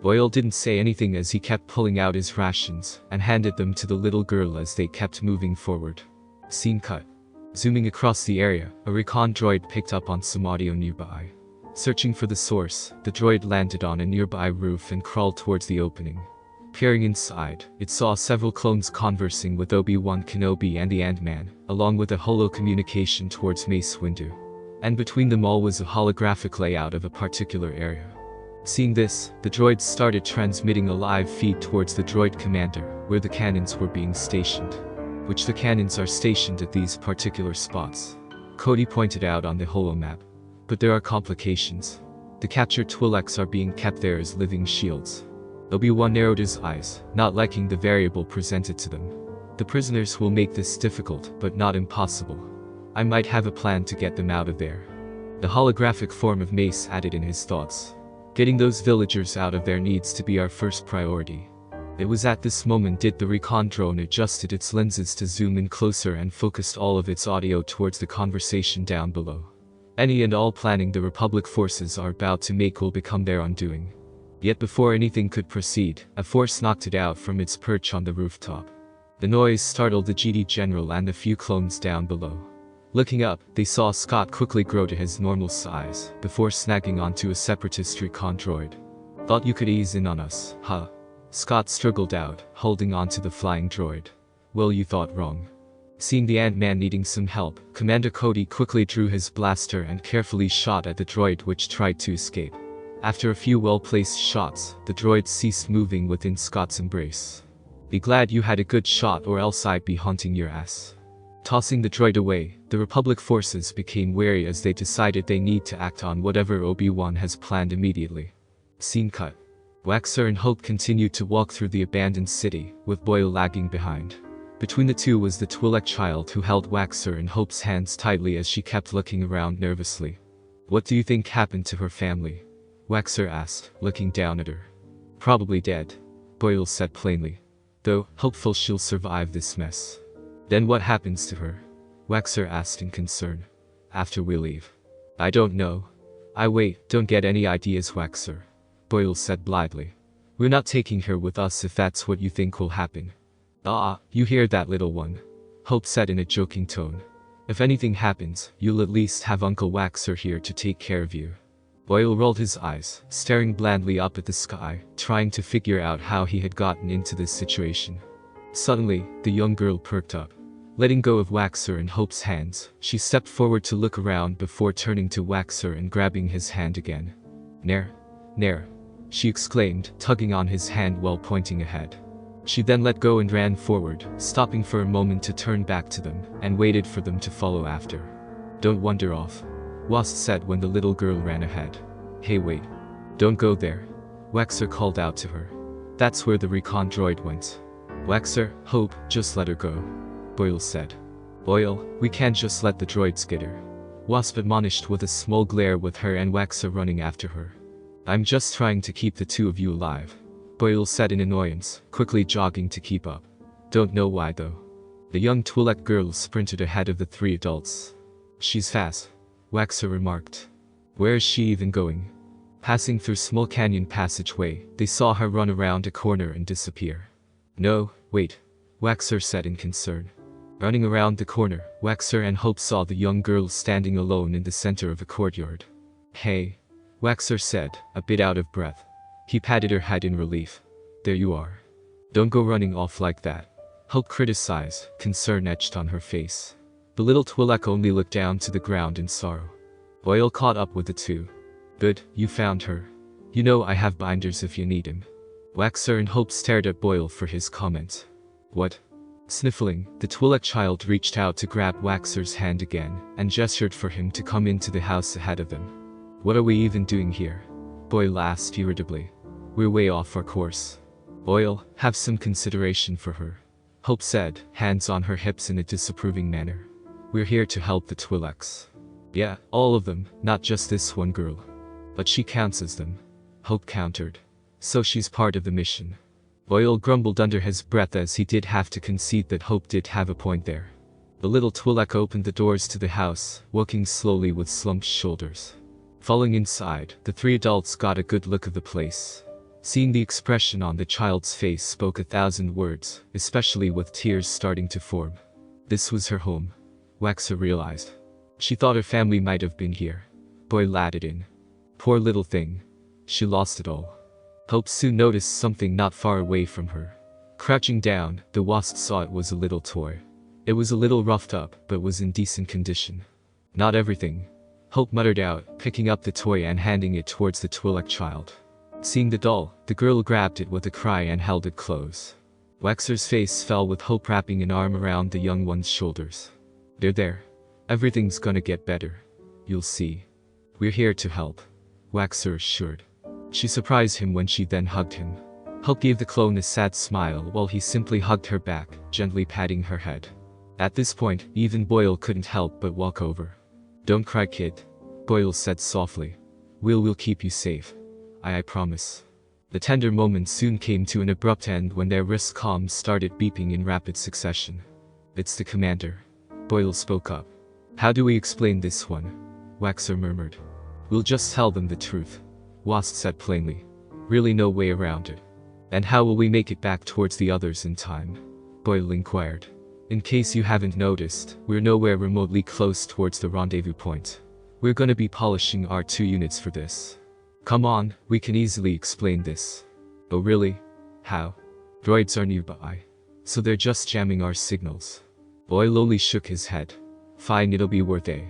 Boyle didn't say anything as he kept pulling out his rations and handed them to the little girl as they kept moving forward. Scene cut. Zooming across the area, a recon droid picked up on some audio nearby. Searching for the source, the droid landed on a nearby roof and crawled towards the opening. Peering inside, it saw several clones conversing with Obi-Wan Kenobi and the Ant-Man, along with a holo communication towards Mace Windu. And between them all was a holographic layout of a particular area. Seeing this, the droids started transmitting a live feed towards the droid commander, where the cannons were being stationed. Which the cannons are stationed at these particular spots, Cody pointed out on the holomap. But there are complications. The captured Twi'leks are being kept there as living shields. Obi-Wan narrowed his eyes, not liking the variable presented to them. The prisoners will make this difficult, but not impossible. I might have a plan to get them out of there. The holographic form of Mace added in his thoughts. Getting those villagers out of there needs to be our first priority. It was at this moment did the recon drone adjusted its lenses to zoom in closer and focused all of its audio towards the conversation down below. Any and all planning the Republic forces are about to make will become their undoing. Yet before anything could proceed, a force knocked it out from its perch on the rooftop. The noise startled the GD General and a few clones down below. Looking up, they saw Scott quickly grow to his normal size, before snagging onto a separatist recon droid. Thought you could ease in on us, huh? Scott struggled out, holding onto the flying droid. Well, you thought wrong. Seeing the Ant-Man needing some help, Commander Cody quickly drew his blaster and carefully shot at the droid which tried to escape. After a few well-placed shots, the droid ceased moving within Scott's embrace. Be glad you had a good shot or else I'd be hunting your ass. Tossing the droid away, the Republic forces became wary as they decided they need to act on whatever Obi-Wan has planned immediately. Scene cut. Waxer and Hope continued to walk through the abandoned city, with Boyle lagging behind. Between the two was the Twi'lek child who held Waxer and Hope's hands tightly as she kept looking around nervously. "What do you think happened to her family?" Waxer asked, looking down at her. "Probably dead," Boyle said plainly. "Though, hopeful she'll survive this mess." "Then what happens to her?" Waxer asked in concern. "After we leave." "I don't know." Wait, don't get any ideas, Waxer," Boyle said blithely. "We're not taking her with us if that's what you think will happen." You hear that, little one," Hope said in a joking tone. "If anything happens, you'll at least have Uncle Waxer here to take care of you." Boyle rolled his eyes, staring blandly up at the sky, trying to figure out how he had gotten into this situation. Suddenly, the young girl perked up. Letting go of Waxer and Hope's hands, she stepped forward to look around before turning to Waxer and grabbing his hand again. Nair, she exclaimed, tugging on his hand while pointing ahead. She then let go and ran forward, stopping for a moment to turn back to them, and waited for them to follow after. "Don't wander off," Wasp said when the little girl ran ahead. "Hey, wait. Don't go there," Waxer called out to her. "That's where the recon droid went." "Waxer, Hope, just let her go," Boyle said. "Boyle, we can't just let the droids get her," Wasp admonished with a small glare with her and Waxer running after her. "I'm just trying to keep the two of you alive," Boyle said in annoyance, quickly jogging to keep up. "Don't know why though." The young Twi'lek girl sprinted ahead of the three adults. "She's fast," Waxer remarked. "Where is she even going?" Passing through small canyon passageway, they saw her run around a corner and disappear. "No, wait," Waxer said in concern. Running around the corner, Waxer and Hope saw the young girl standing alone in the center of a courtyard. "Hey," Waxer said, a bit out of breath. He patted her head in relief. "There you are. Don't go running off like that," Hope criticized, concern etched on her face. The little Twi'lek only looked down to the ground in sorrow. Boyle caught up with the two. "Good, you found her. You know I have binders if you need him." Waxer and Hope stared at Boyle for his comment. "What?" Sniffling, the Twi'lek child reached out to grab Waxer's hand again, and gestured for him to come into the house ahead of them. "What are we even doing here?" Boyle asked irritably. "We're way off our course." "Boyle, have some consideration for her," Hope said, hands on her hips in a disapproving manner. "We're here to help the Twi'leks." "Yeah, all of them, not just this one girl." "But she counts as them," Hope countered. "So she's part of the mission." Boyle grumbled under his breath as he did have to concede that Hope did have a point there. The little Twi'lek opened the doors to the house, walking slowly with slumped shoulders. Falling inside, the three adults got a good look of the place. Seeing the expression on the child's face spoke 1,000 words, especially with tears starting to form. This was her home, Waxer realized. She thought her family might have been here. Boyle added in. Poor little thing. She lost it all. Hope soon noticed something not far away from her. Crouching down, the wasp saw it was a little toy. It was a little roughed up, but was in decent condition. "Not everything," Hope muttered out, picking up the toy and handing it towards the Twi'lek child. Seeing the doll, the girl grabbed it with a cry and held it close. Waxer's face fell with Hope wrapping an arm around the young one's shoulders. "They're there. Everything's gonna get better. You'll see. We're here to help," Waxer assured. She surprised him when she then hugged him. Hope gave the clone a sad smile while he simply hugged her back, gently patting her head. At this point, even Boyle couldn't help but walk over. "Don't cry, kid," Boyle said softly. We'll keep you safe. I promise." The tender moment soon came to an abrupt end when their wrist comms started beeping in rapid succession. "It's the commander," Boyle spoke up. "How do we explain this one?" Waxer murmured. "We'll just tell them the truth," Wasp said plainly. "Really no way around it." "And how will we make it back towards the others in time?" Boyle inquired. "In case you haven't noticed, we're nowhere remotely close towards the rendezvous point. We're gonna be polishing our 2 units for this. Come on, we can easily explain this." "Oh really? How?" "Droids are nearby. So they're just jamming our signals." Boyle only shook his head. "Fine, it'll be worth it."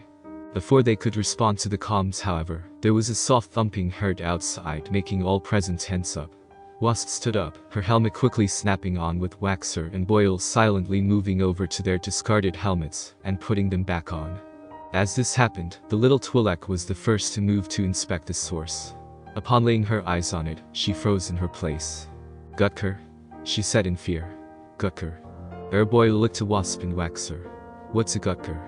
Before they could respond to the comms, however, there was a soft thumping heard outside, making all present tense up. Wasp stood up, her helmet quickly snapping on with Waxer and Boyle silently moving over to their discarded helmets and putting them back on. As this happened, the little Twi'lek was the first to move to inspect the source. Upon laying her eyes on it, she froze in her place. "Gutker?" she said in fear. "Gutker." Boyle looked to Wasp and Waxer. "What's a Gutker?"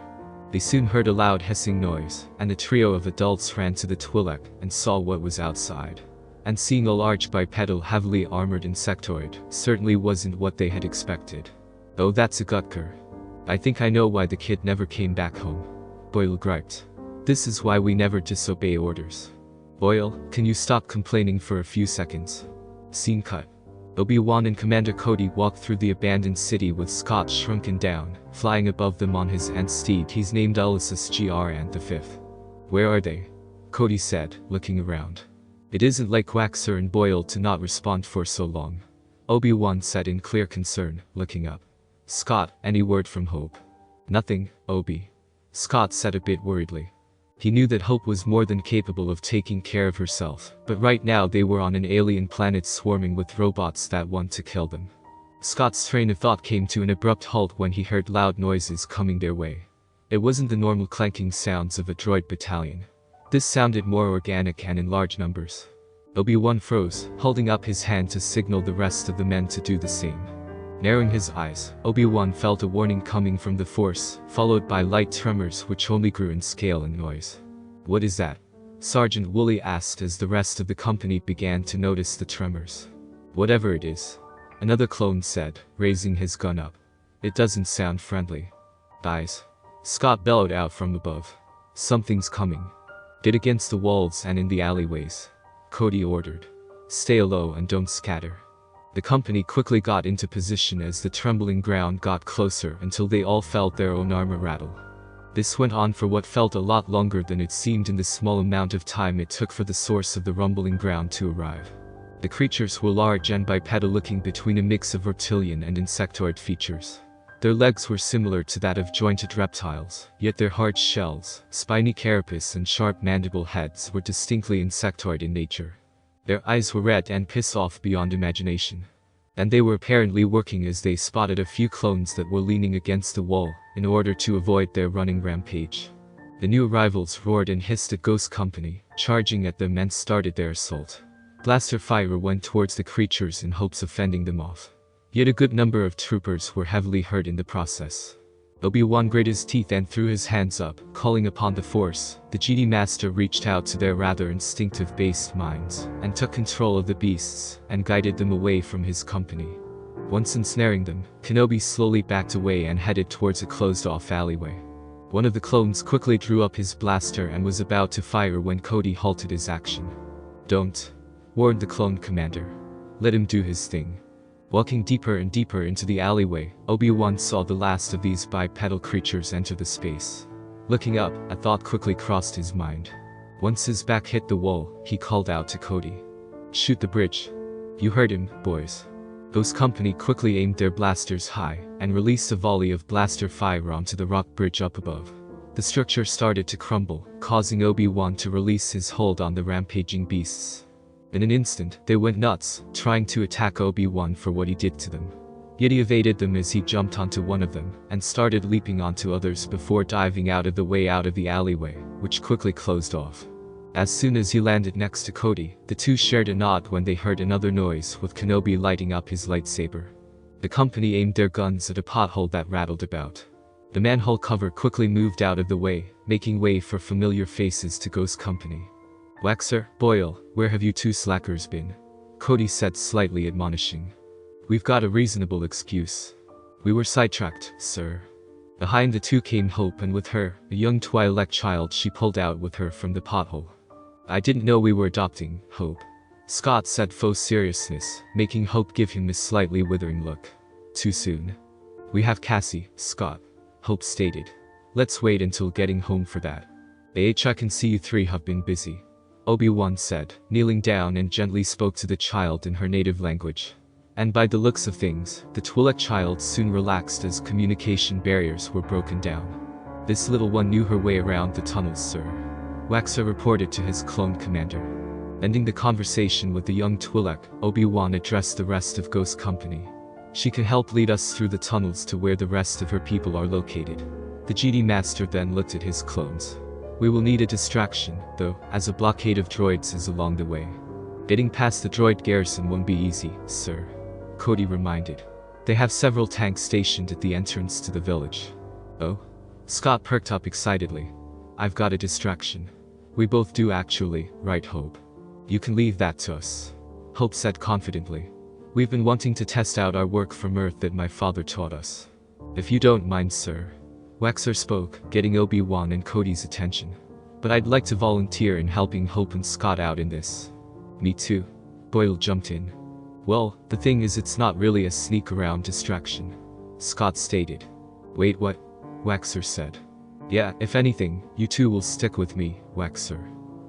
They soon heard a loud hissing noise, and the trio of adults ran to the Twi'lek and saw what was outside. And seeing a large bipedal heavily armored insectoid certainly wasn't what they had expected. "Oh, that's a Gutker. I think I know why the kid never came back home," Boyle griped. "This is why we never disobey orders." "Boyle, can you stop complaining for a few seconds?" Scene cut. Obi-Wan and Commander Cody walked through the abandoned city with Scott shrunken down, flying above them on his ant steed he's named Ulysses Gr. Ant V. "Where are they?" Cody said, looking around. "It isn't like Waxer and Boyle to not respond for so long," Obi-Wan said in clear concern, looking up. "Scott, any word from Hope?" "Nothing, Obi," Scott said a bit worriedly. He knew that Hope was more than capable of taking care of herself, but right now they were on an alien planet swarming with robots that want to kill them. Scott's train of thought came to an abrupt halt when he heard loud noises coming their way. It wasn't the normal clanking sounds of a droid battalion. This sounded more organic and in large numbers. Obi-Wan froze, holding up his hand to signal the rest of the men to do the same. Narrowing his eyes, Obi-Wan felt a warning coming from the Force, followed by light tremors which only grew in scale and noise. "What is that?" Sergeant Woolley asked as the rest of the company began to notice the tremors. "Whatever it is," another clone said, raising his gun up. "It doesn't sound friendly." "Guys," Scott bellowed out from above. "Something's coming. Get against the walls and in the alleyways," Cody ordered. "Stay low and don't scatter." The company quickly got into position as the trembling ground got closer until they all felt their own armor rattle. This went on for what felt a lot longer than it seemed in the small amount of time it took for the source of the rumbling ground to arrive. The creatures were large and bipedal, looking between a mix of reptilian and insectoid features. Their legs were similar to that of jointed reptiles, yet their hard shells, spiny carapace and sharp mandible heads were distinctly insectoid in nature. Their eyes were red and piss off beyond imagination. And they were apparently working as they spotted a few clones that were leaning against the wall, in order to avoid their running rampage. The new arrivals roared and hissed at Ghost Company, charging at them and started their assault. Blaster fire went towards the creatures in hopes of fending them off. Yet a good number of troopers were heavily hurt in the process. Obi-Wan gritted his teeth and threw his hands up, calling upon the Force. The Jedi Master reached out to their rather instinctive-based minds, and took control of the beasts, and guided them away from his company. Once ensnaring them, Kenobi slowly backed away and headed towards a closed-off alleyway. One of the clones quickly drew up his blaster and was about to fire when Cody halted his action. "Don't," warned the clone commander. "Let him do his thing." Walking deeper and deeper into the alleyway, Obi-Wan saw the last of these bipedal creatures enter the space. Looking up, a thought quickly crossed his mind. Once his back hit the wall, he called out to Cody. "Shoot the bridge." "You heard him, boys." Ghost Company quickly aimed their blasters high, and released a volley of blaster fire onto the rock bridge up above. The structure started to crumble, causing Obi-Wan to release his hold on the rampaging beasts. In an instant, they went nuts, trying to attack Obi-Wan for what he did to them. Yet he evaded them as he jumped onto one of them, and started leaping onto others before diving out of the way out of the alleyway, which quickly closed off. As soon as he landed next to Cody, the two shared a nod when they heard another noise, with Kenobi lighting up his lightsaber. The company aimed their guns at a pothole that rattled about. The manhole cover quickly moved out of the way, making way for familiar faces to Ghost Company. "Waxer, Boyle, where have you two slackers been?" Cody said, slightly admonishing. "We've got a reasonable excuse. We were sidetracked, sir." Behind the two came Hope, and with her, a young Twi'lek child she pulled out with her from the pothole. "I didn't know we were adopting, Hope," Scott said, faux seriousness, making Hope give him a slightly withering look. "Too soon." "We have Cassie, Scott," Hope stated. "Let's wait until getting home for that." "I can see you three have been busy," Obi-Wan said, kneeling down and gently spoke to the child in her native language. And by the looks of things, the Twi'lek child soon relaxed as communication barriers were broken down. "This little one knew her way around the tunnels, sir," Waxer reported to his clone commander. Ending the conversation with the young Twi'lek, Obi-Wan addressed the rest of Ghost Company. "She can help lead us through the tunnels to where the rest of her people are located." The Jedi Master then looked at his clones. We will need a distraction, though, as a blockade of droids is along the way. Getting past the droid garrison won't be easy, sir, Cody reminded. They have several tanks stationed at the entrance to the village. Oh? Scott perked up excitedly. I've got a distraction. We both do actually, right, Hope? You can leave that to us, Hope said confidently. We've been wanting to test out our work from Earth that my father taught us. If you don't mind, sir. Wexer spoke, getting Obi-Wan and Cody's attention. But I'd like to volunteer in helping Hope and Scott out in this. Me too. Boyle jumped in. Well, the thing is it's not really a sneak-around distraction, Scott stated. Wait, what? Wexer said. Yeah, if anything, you two will stick with me, Wexer,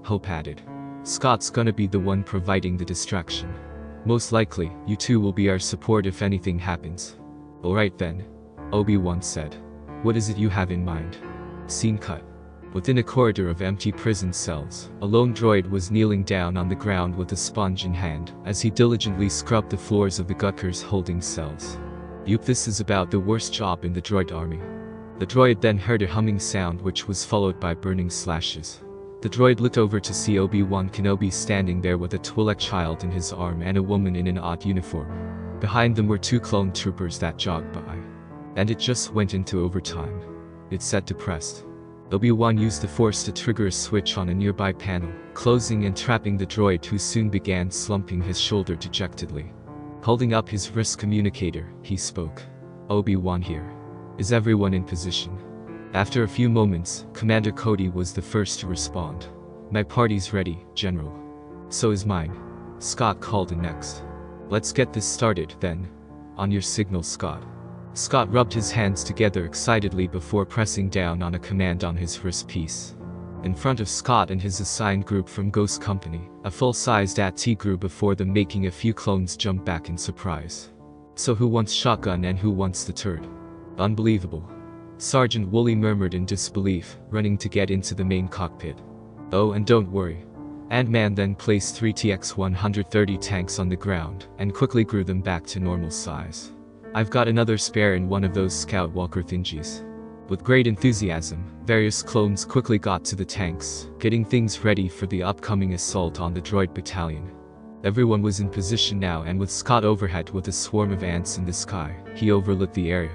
Hope added. Scott's gonna be the one providing the distraction. Most likely, you two will be our support if anything happens. Alright then, Obi-Wan said. What is it you have in mind? Scene cut. Within a corridor of empty prison cells, a lone droid was kneeling down on the ground with a sponge in hand, as he diligently scrubbed the floors of the Gutkers holding cells. Yup, this is about the worst job in the droid army. The droid then heard a humming sound which was followed by burning slashes. The droid looked over to see Obi-Wan Kenobi standing there with a Twi'lek child in his arm and a woman in an odd uniform. Behind them were two clone troopers that jogged by. And it just went into overtime. It said depressed. Obi-Wan used the Force to trigger a switch on a nearby panel, closing and trapping the droid who soon began slumping his shoulder dejectedly. Holding up his wrist communicator, he spoke. Obi-Wan here. Is everyone in position? After a few moments, Commander Cody was the first to respond. My party's ready, General. So is mine. Scott called in next. Let's get this started, then. On your signal, Scott. Scott rubbed his hands together excitedly before pressing down on a command on his wrist piece. In front of Scott and his assigned group from Ghost Company, a full-sized AT grew before them, making a few clones jump back in surprise. So who wants shotgun and who wants the turret? Unbelievable. Sergeant Woolley murmured in disbelief, running to get into the main cockpit. Oh, and don't worry. Ant-Man then placed 3 TX-130 tanks on the ground, and quickly grew them back to normal size. I've got another spare in one of those Scout Walker thingies. With great enthusiasm, various clones quickly got to the tanks, getting things ready for the upcoming assault on the droid battalion. Everyone was in position now, and with Scott overhead with a swarm of ants in the sky, he overlooked the area.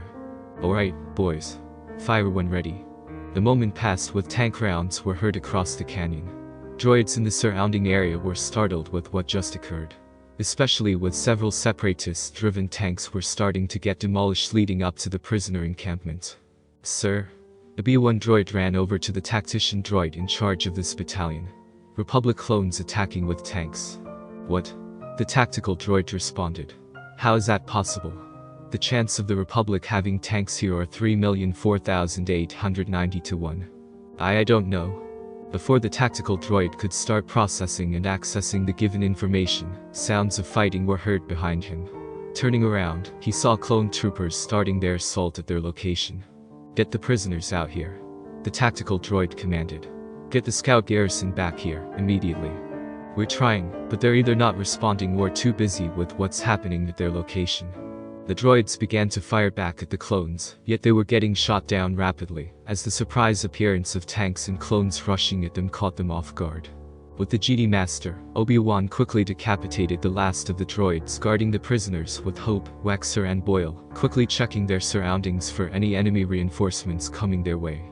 Alright, boys. Fire when ready. The moment passed with tank rounds were heard across the canyon. Droids in the surrounding area were startled with what just occurred. Especially with several separatist-driven tanks were starting to get demolished leading up to the prisoner encampment. Sir? A B-1 droid ran over to the tactician droid in charge of this battalion. Republic clones attacking with tanks. What? The tactical droid responded. How is that possible? The chance of the Republic having tanks here are 3,004,890 to 1. I don't know. Before the tactical droid could start processing and accessing the given information, sounds of fighting were heard behind him. Turning around, he saw clone troopers starting their assault at their location. Get the prisoners out here. The tactical droid commanded. Get the scout garrison back here, immediately. We're trying, but they're either not responding or too busy with what's happening at their location. The droids began to fire back at the clones, yet they were getting shot down rapidly, as the surprise appearance of tanks and clones rushing at them caught them off guard. With the GD Master, Obi-Wan quickly decapitated the last of the droids guarding the prisoners, with Hope, Wexer and Boyle quickly checking their surroundings for any enemy reinforcements coming their way.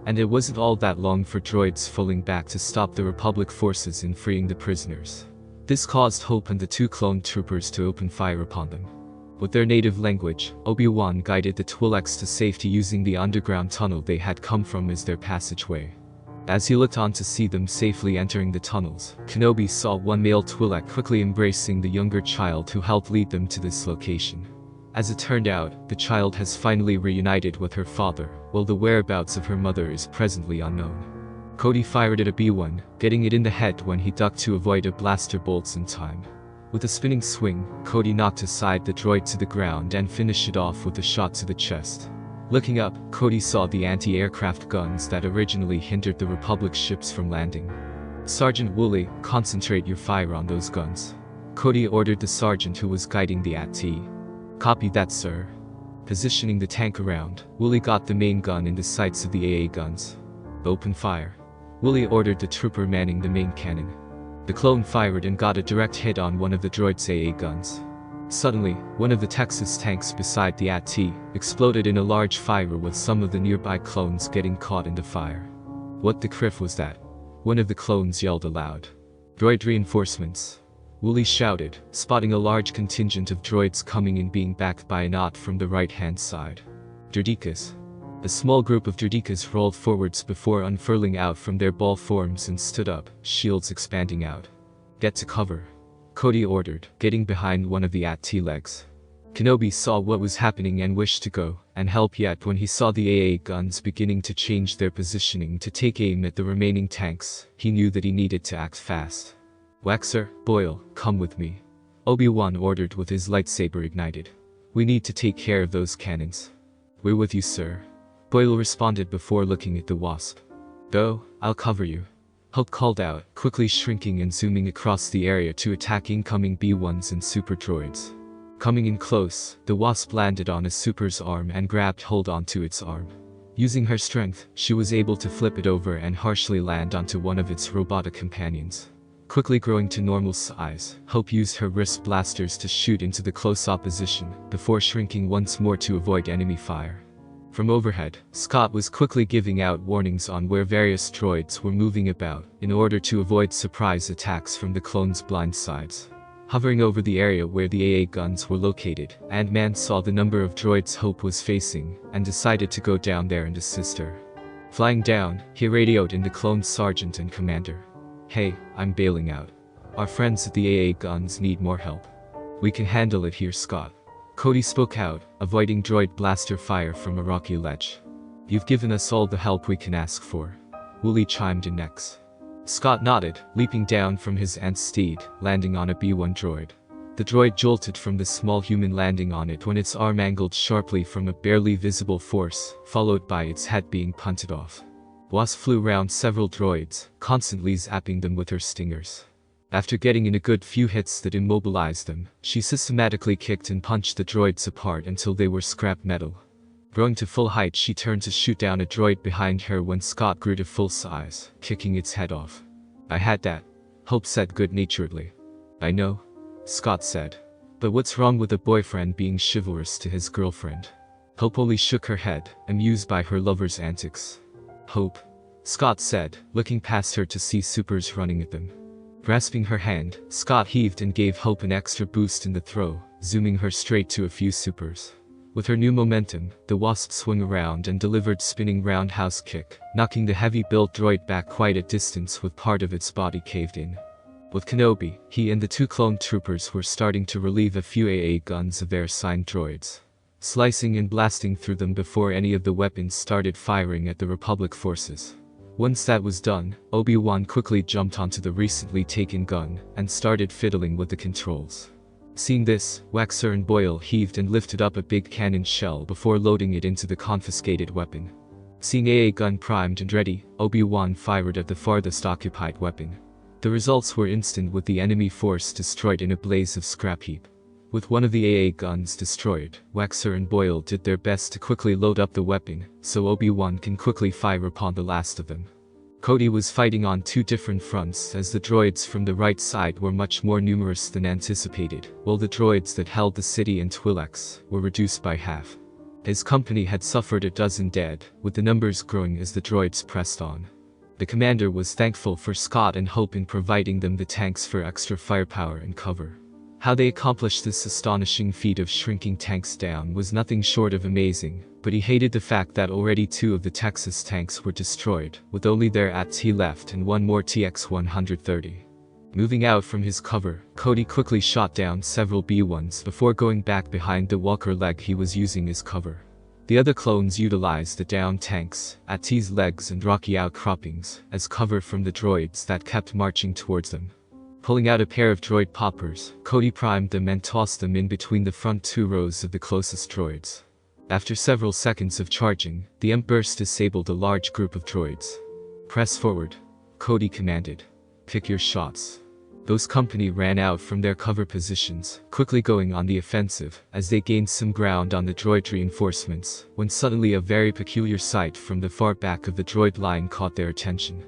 And it wasn't all that long for droids falling back to stop the Republic forces in freeing the prisoners. This caused Hope and the 2 clone troopers to open fire upon them. With their native language, Obi-Wan guided the Twi'leks to safety using the underground tunnel they had come from as their passageway. As he looked on to see them safely entering the tunnels, Kenobi saw one male Twi'lek quickly embracing the younger child who helped lead them to this location. As it turned out, the child has finally reunited with her father, while the whereabouts of her mother is presently unknown. Cody fired at a B-1, getting it in the head when he ducked to avoid a blaster bolts in time. With a spinning swing, Cody knocked aside the droid to the ground and finished it off with a shot to the chest. Looking up, Cody saw the anti-aircraft guns that originally hindered the Republic ships from landing. Sergeant Woolley, concentrate your fire on those guns. Cody ordered the sergeant who was guiding the AT. Copy that, sir. Positioning the tank around, Woolley got the main gun in the sights of the AA guns. Open fire. Wooly ordered the trooper manning the main cannon. The clone fired and got a direct hit on one of the droid's AA guns. Suddenly, one of the Texas tanks beside the AT exploded in a large fire with some of the nearby clones getting caught in the fire. What the criff was that? One of the clones yelled aloud. Droid reinforcements. Wooly shouted, spotting a large contingent of droids coming in being backed by a knot from the right-hand side. Droidekas. A small group of Droidekas rolled forwards before unfurling out from their ball forms and stood up, shields expanding out. Get to cover, Cody ordered, getting behind one of the AT legs. Kenobi saw what was happening and wished to go and help, yet when he saw the AA guns beginning to change their positioning to take aim at the remaining tanks, he knew that he needed to act fast. Waxer, Boyle, come with me, Obi-Wan ordered with his lightsaber ignited. We need to take care of those cannons. We're with you, sir, Boyle responded before looking at the Wasp. Go, I'll cover you, Hope called out, quickly shrinking and zooming across the area to attack incoming B-1s and super droids. Coming in close, the Wasp landed on a super's arm and grabbed hold onto its arm. Using her strength, she was able to flip it over and harshly land onto one of its robotic companions. Quickly growing to normal size, Hope used her wrist blasters to shoot into the close opposition, before shrinking once more to avoid enemy fire. From overhead, Scott was quickly giving out warnings on where various droids were moving about, in order to avoid surprise attacks from the clones' blind sides. Hovering over the area where the AA guns were located, Ant-Man saw the number of droids Hope was facing, and decided to go down there and assist her. Flying down, he radioed in the clone sergeant and commander. Hey, I'm bailing out. Our friends at the AA guns need more help. We can handle it here, Scott, Cody spoke out, avoiding droid blaster fire from a rocky ledge. You've given us all the help we can ask for, Wooly chimed in next. Scott nodded, leaping down from his Ant's steed, landing on a B-1 droid. The droid jolted from the small human landing on it when its arm angled sharply from a barely visible force, followed by its head being punted off. Wasp flew round several droids, constantly zapping them with her stingers. After getting in a good few hits that immobilized them, she systematically kicked and punched the droids apart until they were scrap metal. Growing to full height, she turned to shoot down a droid behind her when Scott grew to full size, kicking its head off. I had that, Hope said good-naturedly. I know, Scott said. But what's wrong with a boyfriend being chivalrous to his girlfriend? Hope only shook her head, amused by her lover's antics. Hope, Scott said, looking past her to see supers running at them. Grasping her hand, Scott heaved and gave Hope an extra boost in the throw, zooming her straight to a few supers. With her new momentum, the Wasp swung around and delivered spinning roundhouse kick, knocking the heavy-built droid back quite a distance with part of its body caved in. With Kenobi, he and the two clone troopers were starting to relieve a few AA guns of their assigned droids, slicing and blasting through them before any of the weapons started firing at the Republic forces. Once that was done, Obi-Wan quickly jumped onto the recently taken gun and started fiddling with the controls. Seeing this, Waxer and Boyle heaved and lifted up a big cannon shell before loading it into the confiscated weapon. Seeing AA gun primed and ready, Obi-Wan fired at the farthest occupied weapon. The results were instant, with the enemy force destroyed in a blaze of scrap heap. With one of the AA guns destroyed, Waxer and Boyle did their best to quickly load up the weapon, so Obi-Wan can quickly fire upon the last of them. Cody was fighting on two different fronts, as the droids from the right side were much more numerous than anticipated, while the droids that held the city and Twi'leks were reduced by half. His company had suffered a dozen dead, with the numbers growing as the droids pressed on. The commander was thankful for Scott and Hope in providing them the tanks for extra firepower and cover. How they accomplished this astonishing feat of shrinking tanks down was nothing short of amazing, but he hated the fact that already two of the Texas tanks were destroyed, with only their AT left and one more TX-130. Moving out from his cover, Cody quickly shot down several B-1s before going back behind the Walker leg he was using as cover. The other clones utilized the downed tanks, AT's legs and rocky outcroppings, as cover from the droids that kept marching towards them. Pulling out a pair of droid poppers, Cody primed them and tossed them in between the front two rows of the closest droids. After several seconds of charging, the EMP burst disabled a large group of droids. Press forward, Cody commanded. Pick your shots. Those company ran out from their cover positions, quickly going on the offensive, as they gained some ground on the droid reinforcements, when suddenly a very peculiar sight from the far back of the droid line caught their attention.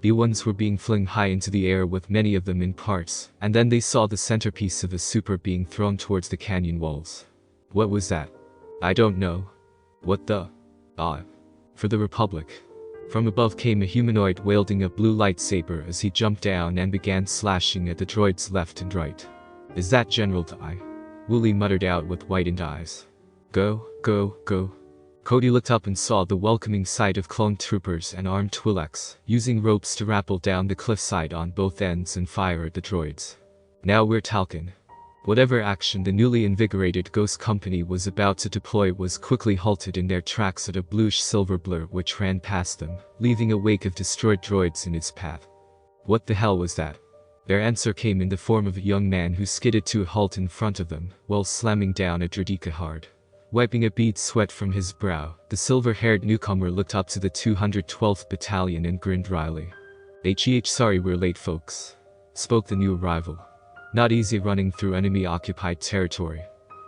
B1s were being flung high into the air with many of them in parts, and then they saw the centerpiece of a super being thrown towards the canyon walls. What was that? I don't know. What the? Ah. For the Republic. From above came a humanoid wielding a blue lightsaber as he jumped down and began slashing at the droids left and right. Is that General Dai? Wooly muttered out with widened eyes. Go, go, go. Cody looked up and saw the welcoming sight of clone troopers and armed Twi'leks, using ropes to rappel down the cliffside on both ends and fire at the droids. Now we're talking. Whatever action the newly invigorated Ghost Company was about to deploy was quickly halted in their tracks at a bluish-silver blur which ran past them, leaving a wake of destroyed droids in its path. What the hell was that? Their answer came in the form of a young man who skidded to a halt in front of them, while slamming down a Dradika hard. Wiping a bead sweat from his brow, the silver-haired newcomer looked up to the 212th Battalion and grinned wryly. Sorry we're late folks. Spoke the new arrival. Not easy running through enemy-occupied territory.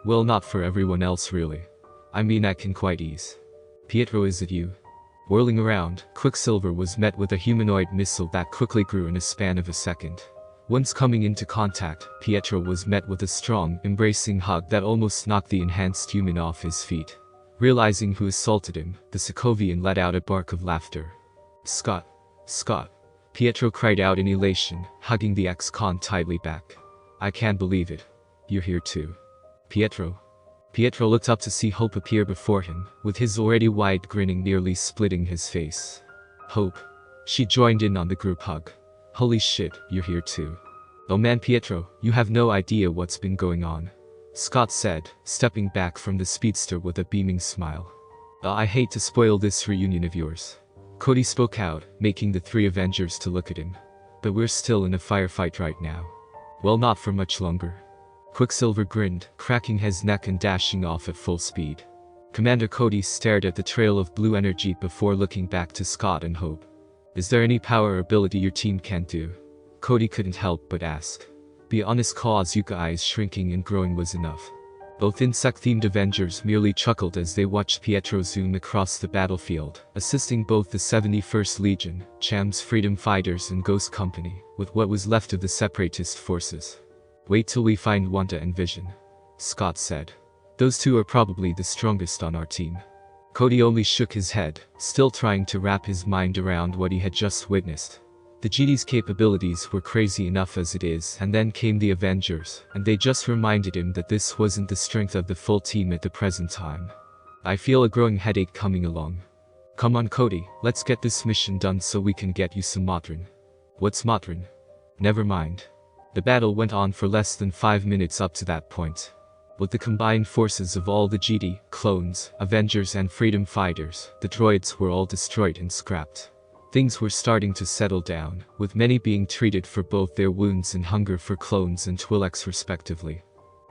Well, not for everyone else really. I mean I can quite ease. Petro, is it you? Whirling around, Quicksilver was met with a humanoid missile that quickly grew in a span of a second. Once coming into contact, Petro was met with a strong, embracing hug that almost knocked the enhanced human off his feet. Realizing who assaulted him, the Sokovian let out a bark of laughter. Scott. Scott. Petro cried out in elation, hugging the ex-con tightly back. I can't believe it. You're here too. Petro. Petro looked up to see Hope appear before him, with his already wide grinning nearly splitting his face. Hope. She joined in on the group hug. Holy shit, you're here too. Oh man Petro, you have no idea what's been going on. Scott said, stepping back from the speedster with a beaming smile. I hate to spoil this reunion of yours. Cody spoke out, making the three Avengers to look at him. But we're still in a firefight right now. Well, not for much longer. Quicksilver grinned, cracking his neck and dashing off at full speed. Commander Cody stared at the trail of blue energy before looking back to Scott and Hope. Is there any power or ability your team can't do? Cody couldn't help but ask. Be honest, cause Yuka eyes shrinking and growing was enough. Both insect-themed Avengers merely chuckled as they watched Petro zoom across the battlefield, assisting both the 71st Legion, Cham's Freedom Fighters and Ghost Company, with what was left of the Separatist forces. Wait till we find Wanda and Vision. Scott said. Those two are probably the strongest on our team. Cody only shook his head, still trying to wrap his mind around what he had just witnessed. The GD's capabilities were crazy enough as it is, and then came the Avengers, and they just reminded him that this wasn't the strength of the full team at the present time. I feel a growing headache coming along. Come on Cody, let's get this mission done so we can get you some Motrin. What's Motrin? Never mind. The battle went on for less than 5 minutes up to that point. With the combined forces of all the GD, clones, Avengers and Freedom Fighters, the droids were all destroyed and scrapped. Things were starting to settle down, with many being treated for both their wounds and hunger for clones and Twi'leks respectively.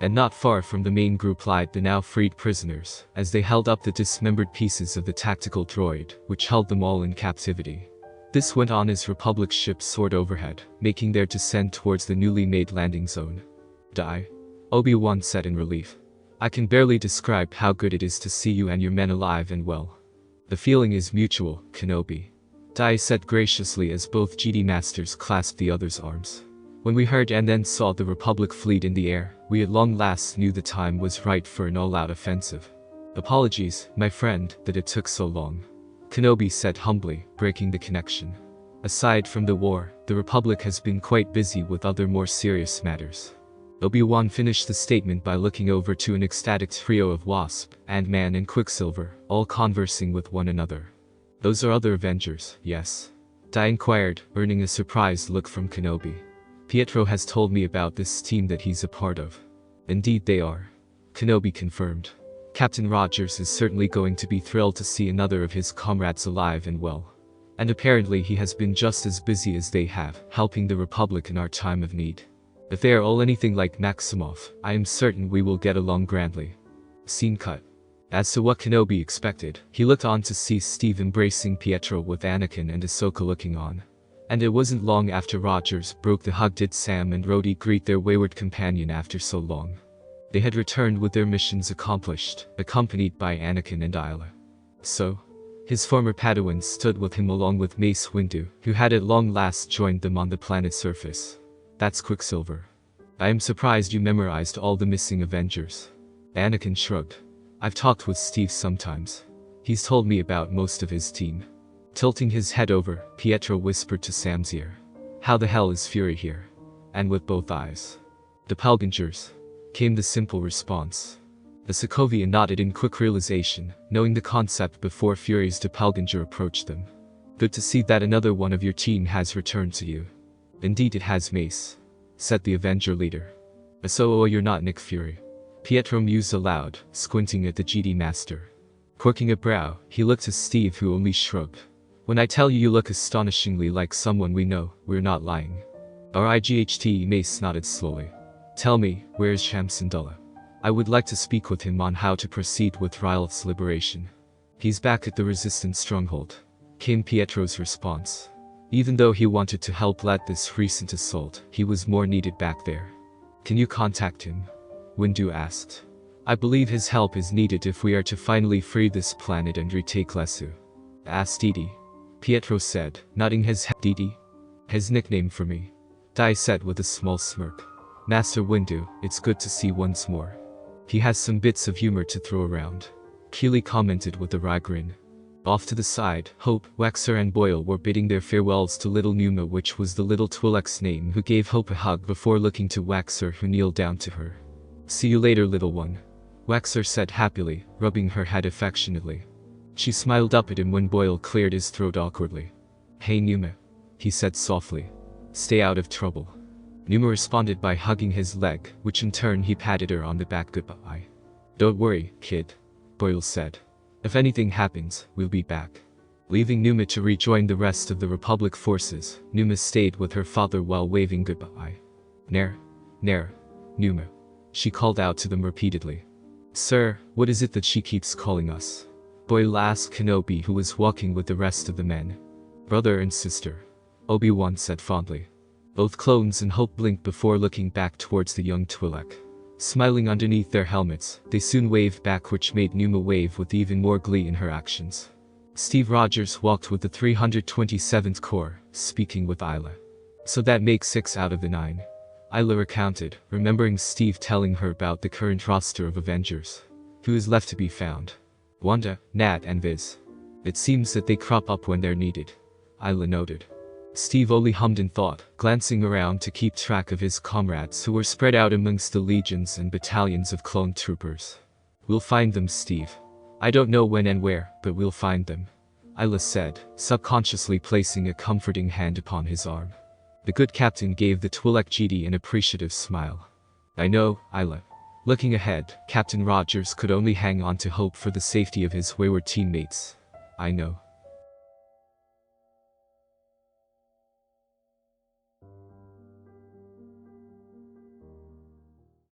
And not far from the main group lied the now freed prisoners, as they held up the dismembered pieces of the tactical droid, which held them all in captivity. This went on as Republic ships soared overhead, making their descent towards the newly made landing zone. Die? Obi-Wan said in relief. I can barely describe how good it is to see you and your men alive and well. The feeling is mutual, Kenobi. Dai said graciously as both GD masters clasped the other's arms. When we heard and then saw the Republic fleet in the air, we at long last knew the time was right for an all-out offensive. Apologies, my friend, that it took so long. Kenobi said humbly, breaking the connection. Aside from the war, the Republic has been quite busy with other more serious matters. Obi-Wan finished the statement by looking over to an ecstatic trio of Wasp, Ant-Man and Quicksilver, all conversing with one another. Those are other Avengers, yes? Dai inquired, earning a surprised look from Kenobi. Petro has told me about this team that he's a part of. Indeed they are. Kenobi confirmed. Captain Rogers is certainly going to be thrilled to see another of his comrades alive and well. And apparently he has been just as busy as they have, helping the Republic in our time of need. If they are all anything like Maximoff, I am certain we will get along grandly. Scene cut. As to what Kenobi expected, he looked on to see Steve embracing Petro with Anakin and Ahsoka looking on. And it wasn't long after Rogers broke the hug did Sam and Rhodey greet their wayward companion after so long. They had returned with their missions accomplished, accompanied by Anakin and Isla. So? His former Padawan stood with him along with Mace Windu, who had at long last joined them on the planet's surface. That's Quicksilver. I am surprised you memorized all the missing Avengers. Anakin shrugged. I've talked with Steve sometimes. He's told me about most of his team. Tilting his head over, Pietro whispered to Sam's ear. How the hell is Fury here? And with both eyes. Doppelgangers, came the simple response. The Sokovian nodded in quick realization, knowing the concept before Fury's doppelganger approached them. Good to see that another one of your team has returned to you. Indeed it has, Mace, said the Avenger leader. So you're not Nick Fury. Pietro mused aloud, squinting at the GD master. Quirking a brow, he looked to Steve, who only shrugged. When I tell you you look astonishingly like someone we know, we're not lying. RIGHT, Mace nodded slowly. Tell me, where is Shamsundullah? I would like to speak with him on how to proceed with Ryloth's liberation. He's back at the Resistance stronghold, came Pietro's response. Even though he wanted to help lead this recent assault, he was more needed back there. Can you contact him? Windu asked. I believe his help is needed if we are to finally free this planet and retake Lesu. Ask Didi. Pietro said, nodding his head. Didi? His nickname for me. Dai said with a small smirk. Master Windu, it's good to see once more. He has some bits of humor to throw around. Keeley commented with a wry grin. Off to the side, Hope, Waxer and Boyle were bidding their farewells to little Numa, which was the little Twi'lek's name, who gave Hope a hug before looking to Waxer, who kneeled down to her. See you later, little one. Waxer said happily, rubbing her head affectionately. She smiled up at him when Boyle cleared his throat awkwardly. Hey Numa, he said softly. Stay out of trouble. Numa responded by hugging his leg, which in turn he patted her on the back. Goodbye. Don't worry, kid, Boyle said. If anything happens, we'll be back. Leaving Numa to rejoin the rest of the Republic forces, Numa stayed with her father while waving goodbye. Nair, Numa. She called out to them repeatedly. Sir, what is it that she keeps calling us? Boyle asked Kenobi, who was walking with the rest of the men. Brother and sister, Obi-Wan said fondly. Both clones and Hope blinked before looking back towards the young Twi'lek. Smiling underneath their helmets, they soon waved back, which made Numa wave with even more glee in her actions. Steve Rogers walked with the 327th Corps, speaking with Isla. So that makes 6 out of the 9. Isla recounted, remembering Steve telling her about the current roster of Avengers. Who is left to be found? Wanda, Nat and Viz. It seems that they crop up when they're needed, Isla noted. Steve only hummed in thought, glancing around to keep track of his comrades who were spread out amongst the legions and battalions of clone troopers. We'll find them, Steve. I don't know when and where, but we'll find them, Isla said, subconsciously placing a comforting hand upon his arm. The good captain gave the Twi'lek GD an appreciative smile. I know, Isla. Looking ahead, Captain Rogers could only hang on to hope for the safety of his wayward teammates. I know.